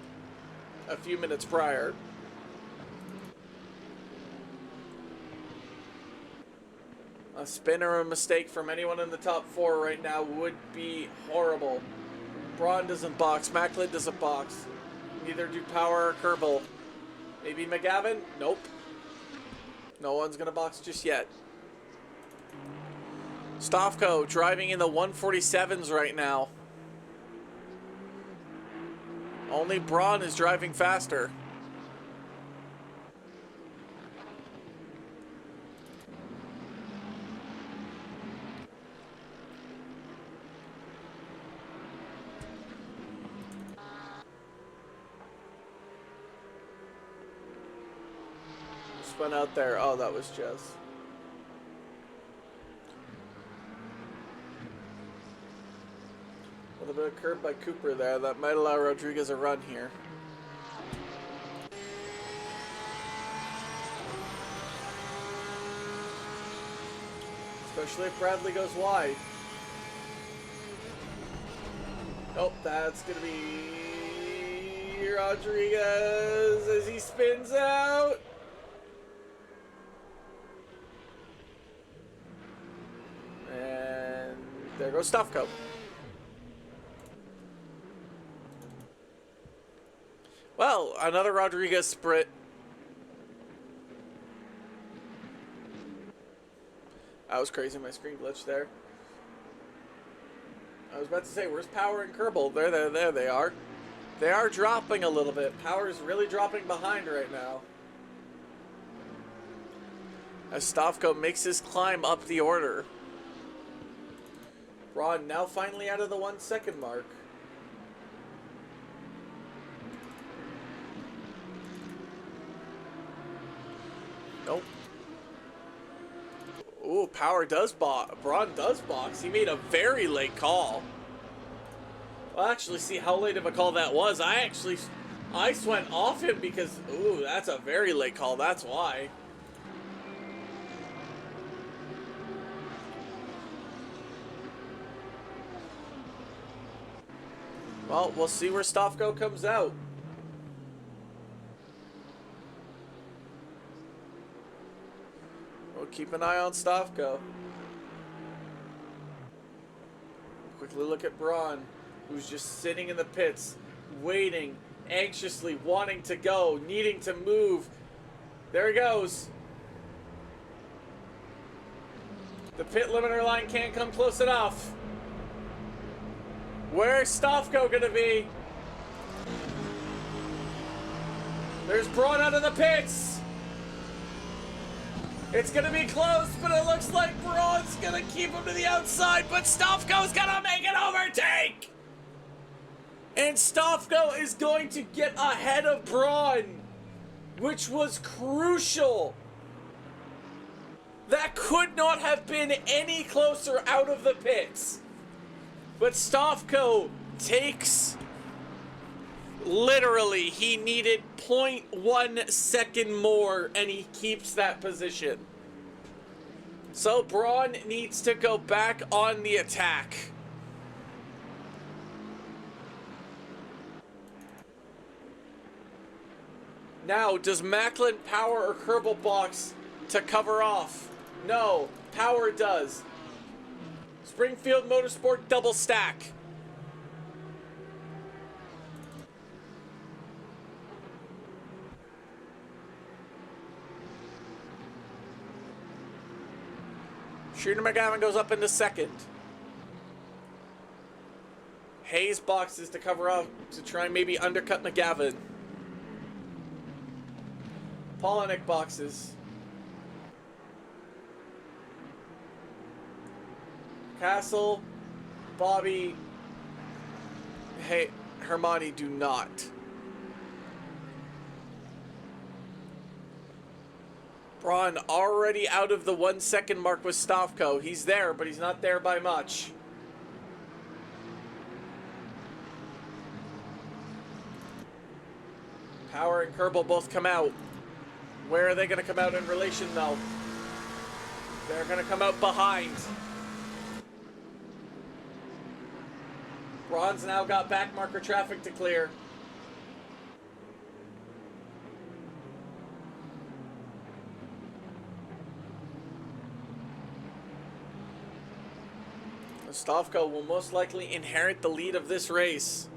Speaker 1: a few minutes prior. A spin or a mistake from anyone in the top 4 right now would be horrible. Braun doesn't box. Macklin doesn't box. Neither do Power or Kerbal. Maybe McGavin? Nope. No one's going to box just yet. Stavko driving in the 147s right now. Only Braun is driving faster. Spun out there. Oh, that was Jez. A little bit of curb by Cooper there. That might allow Rodriguez a run here. Especially if Bradley goes wide. Oh, that's going to be Rodriguez as he spins out. And there goes Stavko. Well, another Rodriguez sprint. That was crazy. My screen glitched there. I was about to say, where's Power and Kerbal? There they are. They are dropping a little bit. Power's really dropping behind right now. As Stavko makes his climb up the order. Braun now finally out of the 1 second mark. Nope. Ooh, Power does box. Braun does box. He made a very late call. We'll actually see how late of a call that was. Ice went off him because, ooh, that's a very late call. That's why. Well, we'll see where Stavko comes out. We'll keep an eye on Stavko. Quickly look at Braun, who's just sitting in the pits, waiting, anxiously wanting to go, needing to move. There he goes. The pit limiter line can't come close enough. Where's Stavko gonna be? There's Braun out of the pits. It's gonna be close, but it looks like Braun's gonna keep him to the outside, but Stavko's gonna make an overtake! And Stavko is going to get ahead of Braun, which was crucial. That could not have been any closer out of the pits. But Stavko takes, literally, he needed 0.1 second more, and he keeps that position. So Braun needs to go back on the attack. Now, does Macklin, Power, or Kerbal box to cover off? No, Power does. Springfield Motorsport double stack. Shooter McGavin goes up into second. Hayes boxes to cover up to try and maybe undercut McGavin. Polinick boxes. Castle, Bobby, hey, Hermione do not. Braun already out of the 1 second mark with Stavko. He's there, but he's not there by much. Power and Kerbal both come out. Where are they going to come out in relation, though? They're going to come out behind. Braun's now got back marker traffic to clear. Stavko will most likely inherit the lead of this race.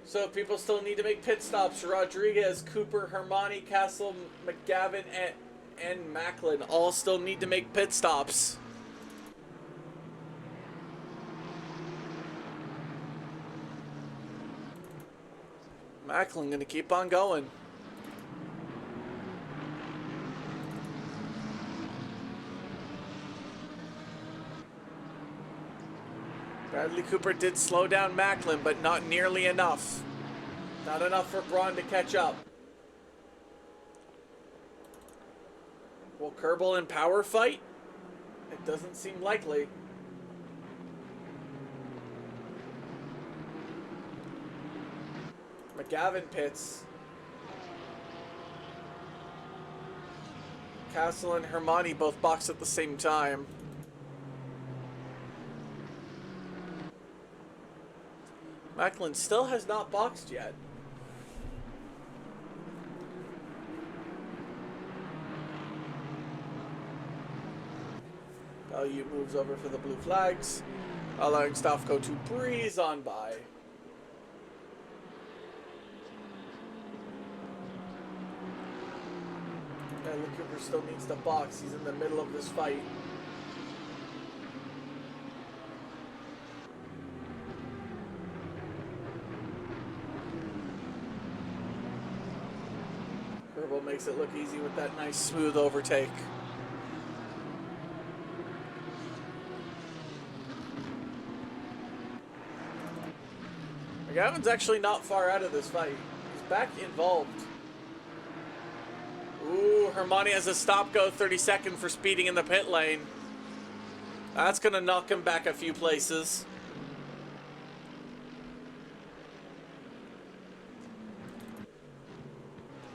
Speaker 1: So people still need to make pit stops. Rodriguez, Cooper, Hermione, Castle, McGavin, and Macklin all still need to make pit stops. Macklin gonna keep on going. Bradley Cooper did slow down Macklin, but not nearly enough. Not enough for Braun to catch up. Will Kerbal and Power fight? It doesn't seem likely. McGavin pits. Castle and Hermione both box at the same time. Macklin still has not boxed yet. Value moves over for the blue flags, allowing Stavko to breeze on by. And Cooper still needs to box. He's in the middle of this fight. Kerbal makes it look easy with that nice smooth overtake. McGavin's actually not far out of this fight. He's back involved. Ooh, Hermione has a stop-go 30-second for speeding in the pit lane. That's going to knock him back a few places.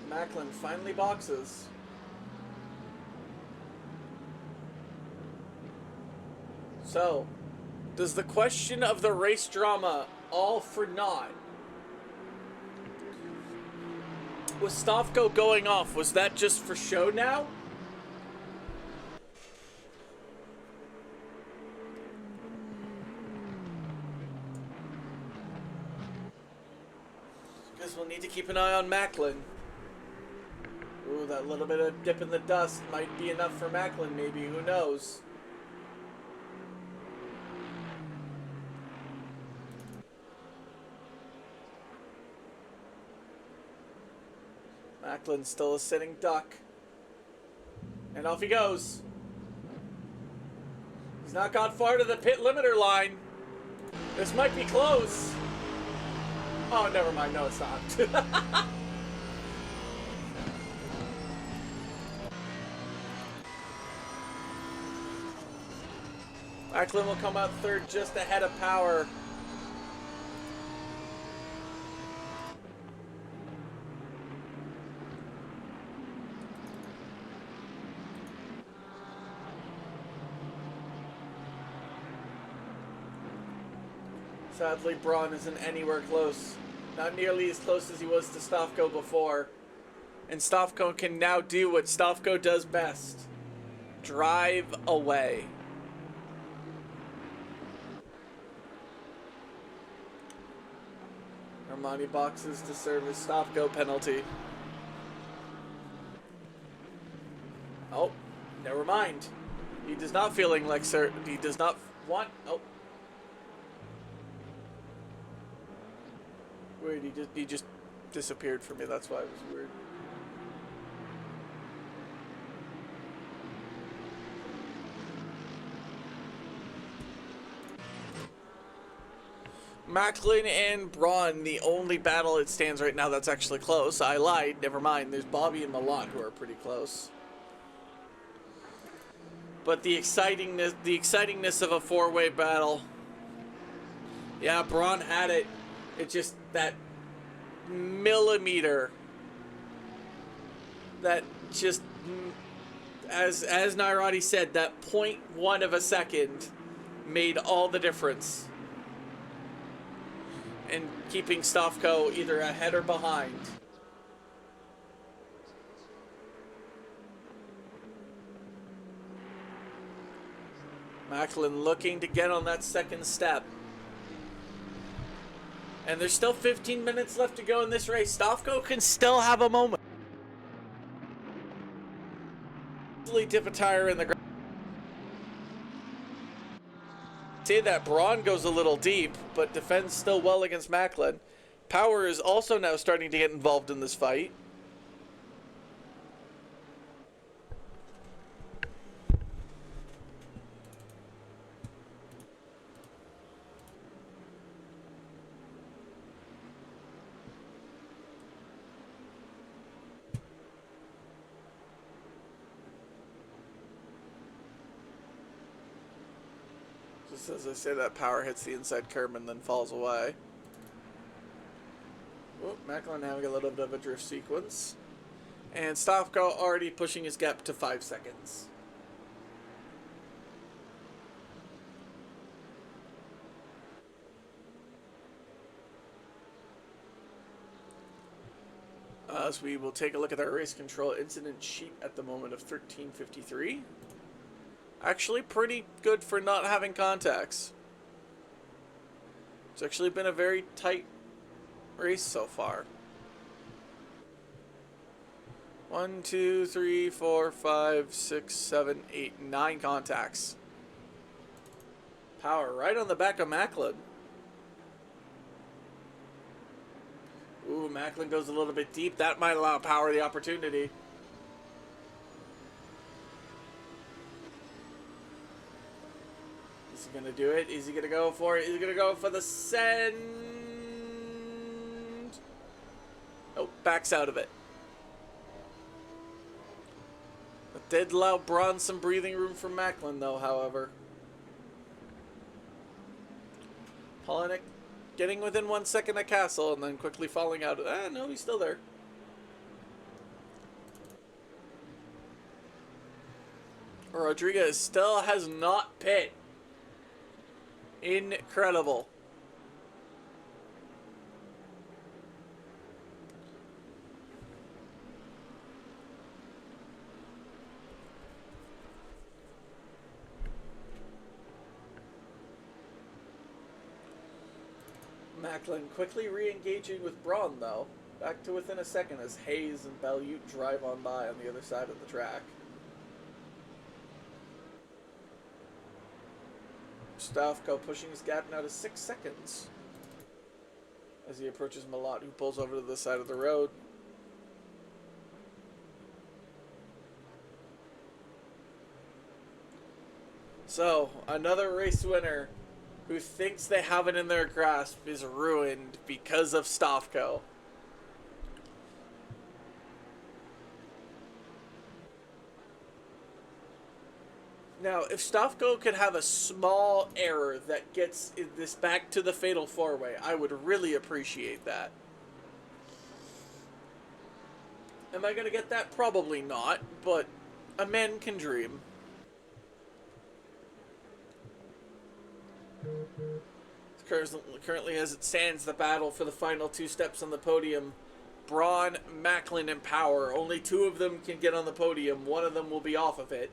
Speaker 1: Macklin finally boxes. So, does the question of the race drama all for naught? Was Stavko going off? Was that just for show now? Guess we'll need to keep an eye on Macklin. Ooh, that little bit of dip in the dust might be enough for Macklin, maybe. Who knows? Macklin's still a sitting duck. And off he goes. He's not got far to the pit limiter line. This might be close. Oh, never mind. No, it's not. Macklin will come out third just ahead of Power. Sadly, Braun isn't anywhere close. Not nearly as close as he was to Stavko before. And Stavko can now do what Stavko does best. Drive away. Hermione boxes to serve his Stavko penalty. Oh, never mind. He does not feeling like he does not want. Oh. Weird, he just disappeared for me. That's why it was weird. Macklin and Braun, the only battle it stands right now that's actually close. I lied. Never mind. There's Bobby and Milan who are pretty close. But the excitingness of a four-way battle. Yeah, Braun had it. It's just that millimeter. That just, as Nairati said, that 0.1 of a second made all the difference. and keeping Stavko either ahead or behind. Macklin looking to get on that second step. And there's still 15 minutes left to go in this race. Stavko can still have a moment. Dip a tire in the ground. Say that Braun goes a little deep, but defends still well against Macklin. Power is also now starting to get involved in this fight. Just as I say that, Power hits the inside curb and then falls away. Oh, Macklin having a little bit of a drift sequence. And Stavko already pushing his gap to 5 seconds. As we will take a look at our race control incident sheet at the moment of 13:53. Actually pretty good for not having contacts. It's actually been a very tight race so far. 1, 2, 3, 4, 5, 6, 7, 8, 9 contacts. Power right on the back of Macklin. Ooh, Macklin goes a little bit deep. That might allow Power the opportunity. Is he going to do it? Is he going to go for it? Is he going to go for the send? Oh, backs out of it. That did allow Braun some breathing room for Macklin, though, however. Polinick getting within 1 second of Castle and then quickly falling out. No, he's still there. Rodriguez still has not pit. Incredible. Macklin quickly re-engaging with Braun, though. Back to within a second as Hayes and Belute drive on by on the other side of the track. Stavko pushing his gap now to 6 seconds as he approaches Malott, who pulls over to the side of the road. So, another race winner who thinks they have it in their grasp is ruined because of Stavko. Now, if Stavko could have a small error that gets this back to the fatal four-way, I would really appreciate that. Am I going to get that? Probably not, but a man can dream. Currently, as it stands, the battle for the final 2 steps on the podium. Braun, Macklin, and Power. Only 2 of them can get on the podium. 1 of them will be off of it.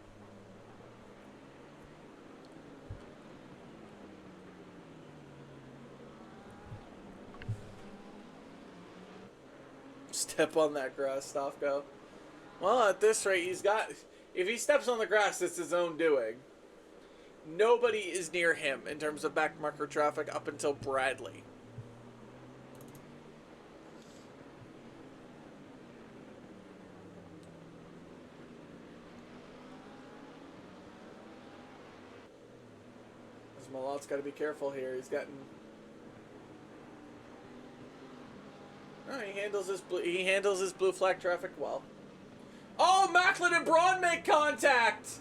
Speaker 1: Step on that grass, Stavko. Well, at this rate, if he steps on the grass, it's his own doing. Nobody is near him in terms of backmarker traffic up until Bradley. Malott's got to be careful here. He's gotten... Oh, he handles his blue flag traffic well. Oh, Macklin and Braun make contact!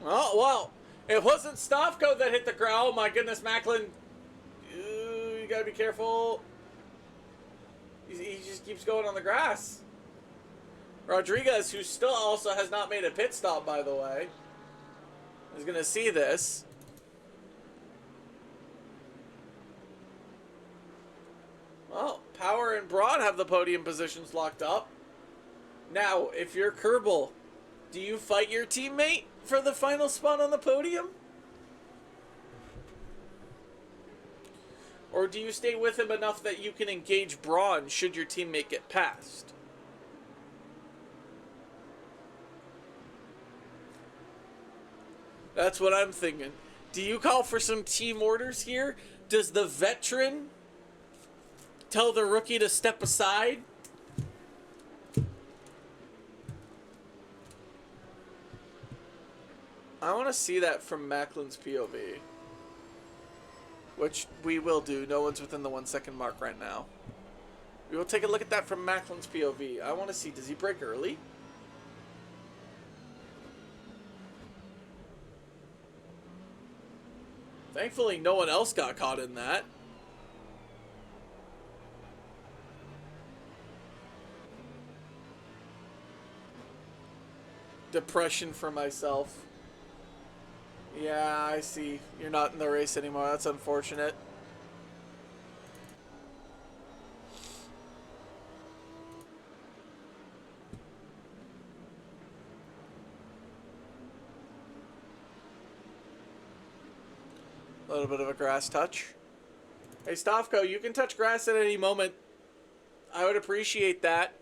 Speaker 1: Oh, well, it wasn't Stavko that hit the ground. Oh, my goodness, Macklin. Ooh, you gotta be careful. He just keeps going on the grass. Rodriguez, who still also has not made a pit stop, by the way, is gonna see this. have the podium positions locked up. Now, if you're Kerbal, do you fight your teammate for the final spot on the podium? Or do you stay with him enough that you can engage Braun should your teammate get passed? That's what I'm thinking. Do you call for some team orders here? Does the veteran tell the rookie to step aside? I want to see that from Macklin's POV. Which we will do. No one's within the 1 second mark right now. We will take a look at that from Macklin's POV. I want to see, does he break early? Thankfully, no one else got caught in that. Depression for myself. Yeah, I see. You're not in the race anymore. That's unfortunate. A little bit of a grass touch. Hey, Stavko, you can touch grass at any moment. I would appreciate that.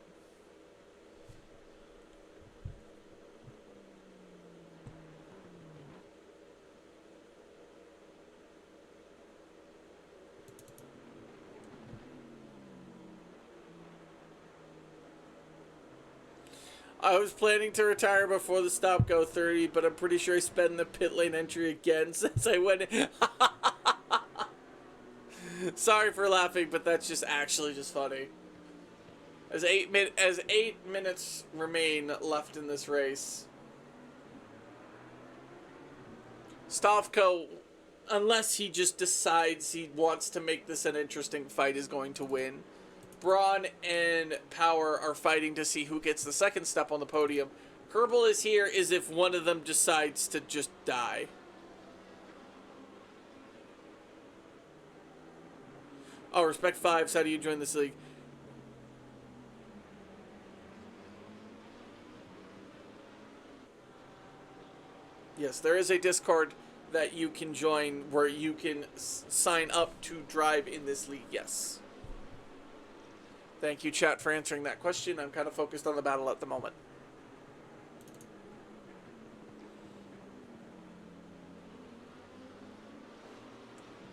Speaker 1: I was planning to retire before the stop go 30, but I'm pretty sure I spent the pit lane entry again since I went in. Sorry for laughing, but that's just actually just funny. As 8 minutes remain left in this race, Stavko, unless he just decides he wants to make this an interesting fight, is going to win. Braun and Power are fighting to see who gets the second step on the podium. Kerbal is here as if one of them decides to just die. Oh, Respect 5s, how do you join this league? Yes, there is a Discord that you can join where you can sign up to drive in this league, yes. Thank you, chat, for answering that question. I'm kind of focused on the battle at the moment.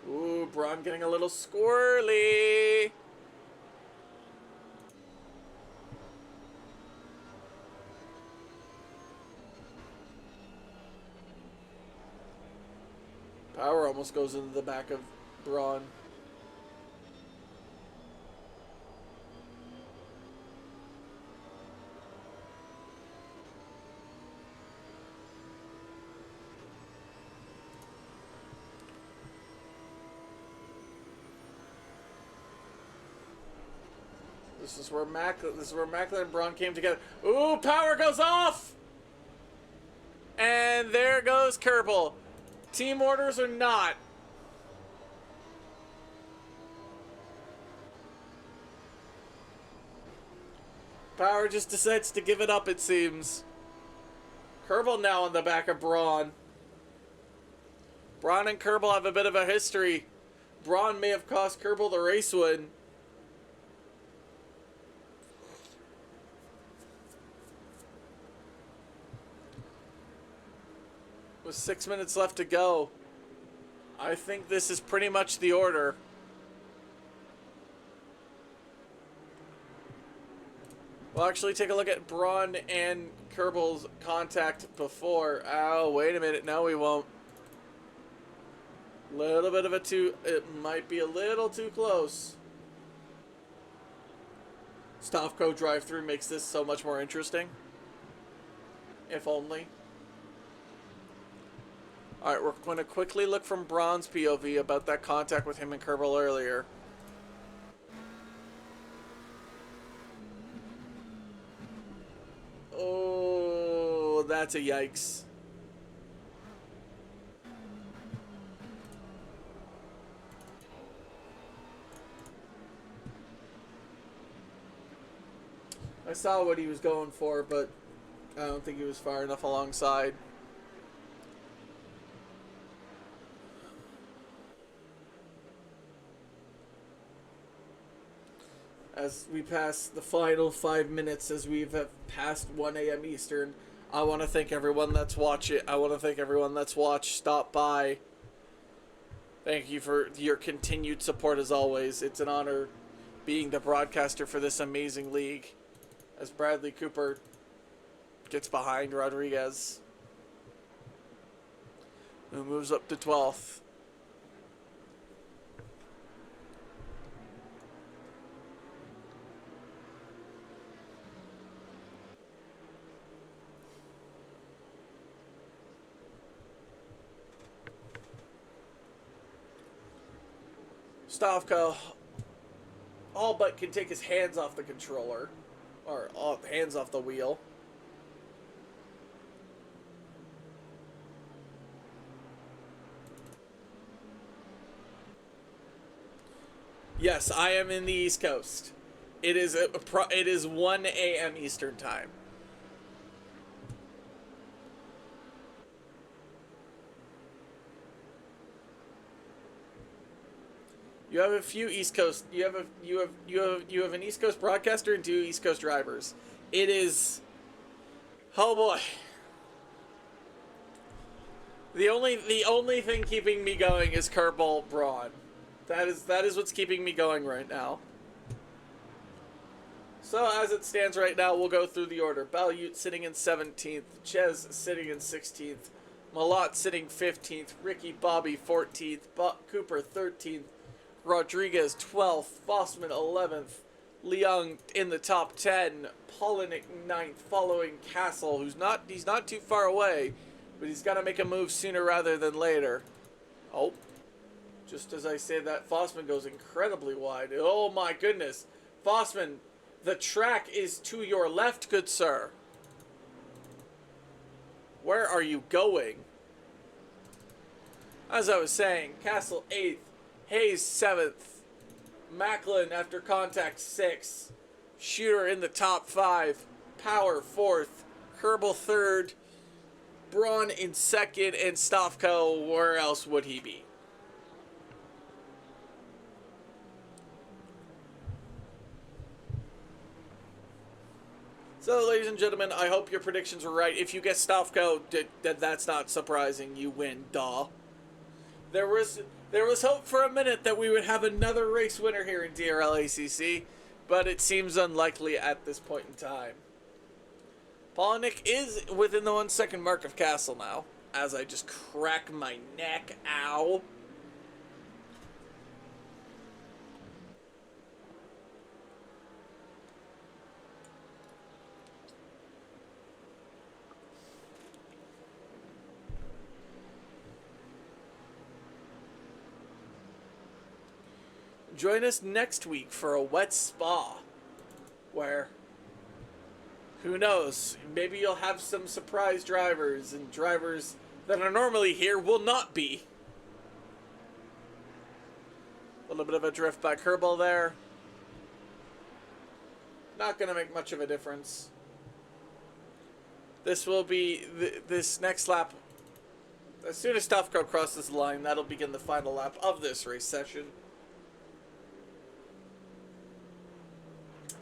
Speaker 1: Ooh, Braun getting a little squirrely. Power almost goes into the back of Braun. This is where Macklin and Braun came together. Ooh, Power goes off! And there goes Kerbal. Team orders or not. Power just decides to give it up, it seems. Kerbal now on the back of Braun. Braun and Kerbal have a bit of a history. Braun may have cost Kerbal the race win. With 6 minutes left to go, I think this is pretty much the order. We'll actually take a look at Braun and Kerbal's contact before. Oh, wait a minute. No, we won't. Little bit of it might be a little too close. Stavko drive-through makes this so much more interesting. If only. Alright, we're going to quickly look from Braun's POV about that contact with him and Kerbal earlier. Oh, that's a yikes. I saw what he was going for, but I don't think he was far enough alongside. As we pass the final 5 minutes, as we've passed 1 a.m. Eastern, I want to thank everyone that's watched it. I want to thank everyone that's watched, stopped by. Thank you for your continued support as always. It's an honor being the broadcaster for this amazing league. As Bradley Cooper gets behind Rodriguez, who moves up to 12th. Stavko all but can take his hands off the controller, or hands off the wheel. Yes, I am in the East Coast. It is 1 a.m. Eastern time. You have a few East Coast. You have an East Coast broadcaster and 2 East Coast drivers. It is, oh boy. The only thing keeping me going is Kerbal Braun. That is what's keeping me going right now. So as it stands right now, we'll go through the order. Balut sitting in 17th, Ches sitting in 16th, Malott sitting 15th, Ricky Bobby 14th, Cooper 13th. Rodriguez 12th, Fossman 11th, Leung in the top 10, Polinick 9th, following Castle, he's not too far away, but he's got to make a move sooner rather than later. Oh, just as I say that, Fossman goes incredibly wide. Oh my goodness, Fossman, the track is to your left, good sir. Where are you going? As I was saying, Castle 8th, Hayes 7th, Macklin after contact 6th, Shooter in the top 5, Power 4th, Kerbal 3rd, Braun in 2nd, and Stavko, where else would he be? So, ladies and gentlemen, I hope your predictions were right. If you guess Stavko, that's not surprising. You win, duh. There was hope for a minute that we would have another race winner here in DRL ACC, but it seems unlikely at this point in time. Polinick is within the 1 second mark of Castle now, as I just crack my neck. Ow. Join us next week for a wet spa, where, who knows, maybe you'll have some surprise drivers, and drivers that are normally here will not be. A little bit of a drift by Kerbal there. Not going to make much of a difference. This will be, this next lap, as soon as Stavko crosses the line, that'll begin the final lap of this race session.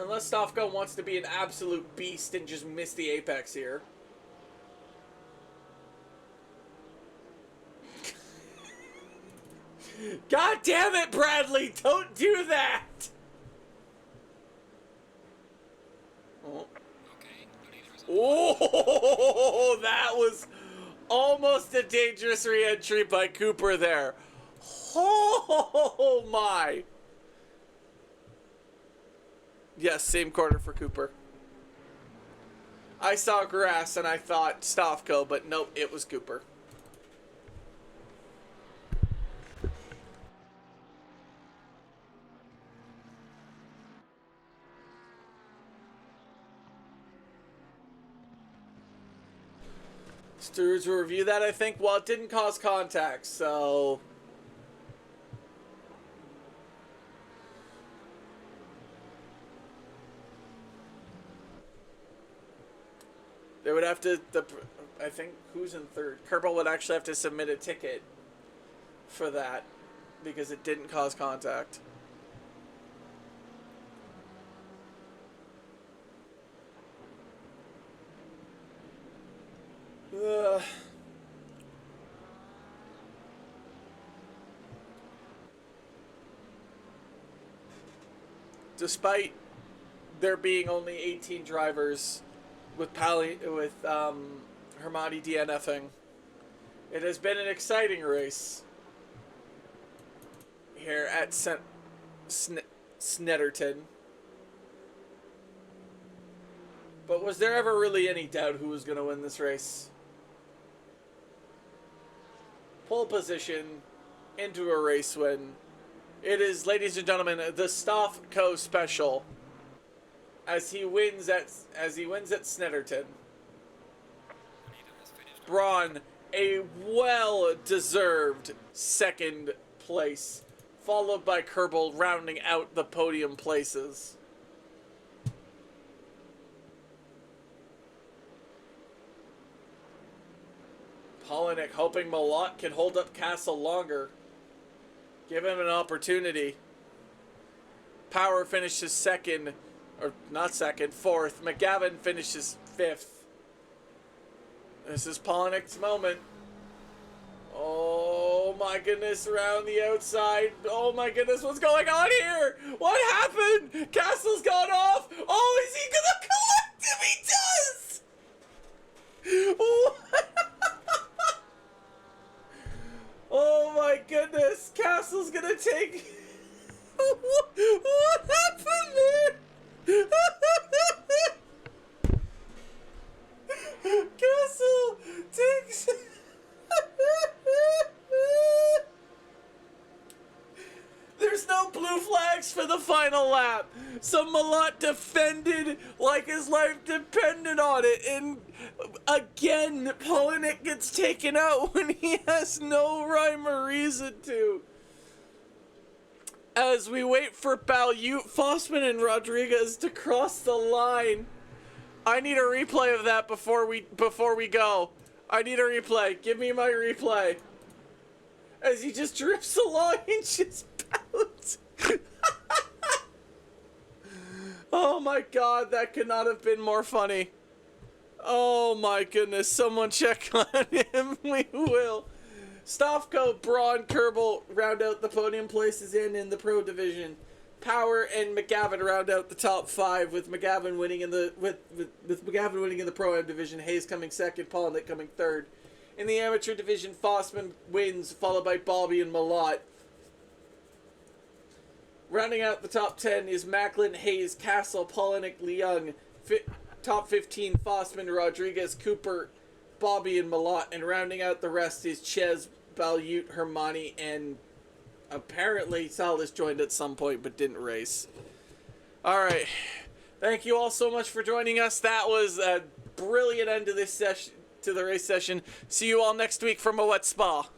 Speaker 1: Unless Stavko wants to be an absolute beast and just miss the apex here. God damn it, Bradley! Don't do that! Oh, that was almost a dangerous re-entry by Cooper there. Oh my! Yes, same corner for Cooper. I saw grass and I thought Stavko, but nope, it was Cooper. Stewards will review that, I think. Well, it didn't cause contact, so... They would have to, I think, who's in third? Kerbal would actually have to submit a ticket for that because it didn't cause contact. Despite there being only 18 drivers with Hermati DNFing, it has been an exciting race here at Snetterton. But was there ever really any doubt who was going to win this race? Pole position into a race win. It is, ladies and gentlemen, the Stofco special as he wins at Snetterton. Braun, a well-deserved second place, followed by Kerbal rounding out the podium places. Polinick hoping Malott can hold up Castle longer. Give him an opportunity. Power finishes second, or not second, fourth. McGavin finishes fifth. This is Polinick's moment. Oh my goodness, around the outside. Oh my goodness, what's going on here? What happened? Castle's gone off. Oh, is he gonna collect him? He does! Oh my goodness, Castle's gonna take... What happened there? Castle takes... There's no blue flags for the final lap. So Malott defended like his life depended on it. And again, Polinick gets taken out when he has no rhyme or reason to. As we wait for Balute, Fossman, and Rodriguez to cross the line. I need a replay of that before we go. I need a replay. Give me my replay. As he just drifts along and just bounce. Oh my god, that could not have been more funny. Oh my goodness, someone check on him. We will. Stofco, Braun, Kerbal round out the podium places in the pro division. Power and McGavin round out the top five, with McGavin winning in the McGavin winning in the pro-am division. Hayes coming second, Polinick coming third. In the amateur division, Fossman wins, followed by Bobby and Malott. Rounding out the top 10 is Macklin, Hayes, Castle, Polinick, Leung. Top 15, Fossman, Rodriguez, Cooper, Bobby, and Malott. And rounding out the rest is Ches, Balute, Hermani, and apparently Salas joined at some point but didn't race. Alright. Thank you all so much for joining us. That was a brilliant end to this session, to the race session. See you all next week from a wet spa.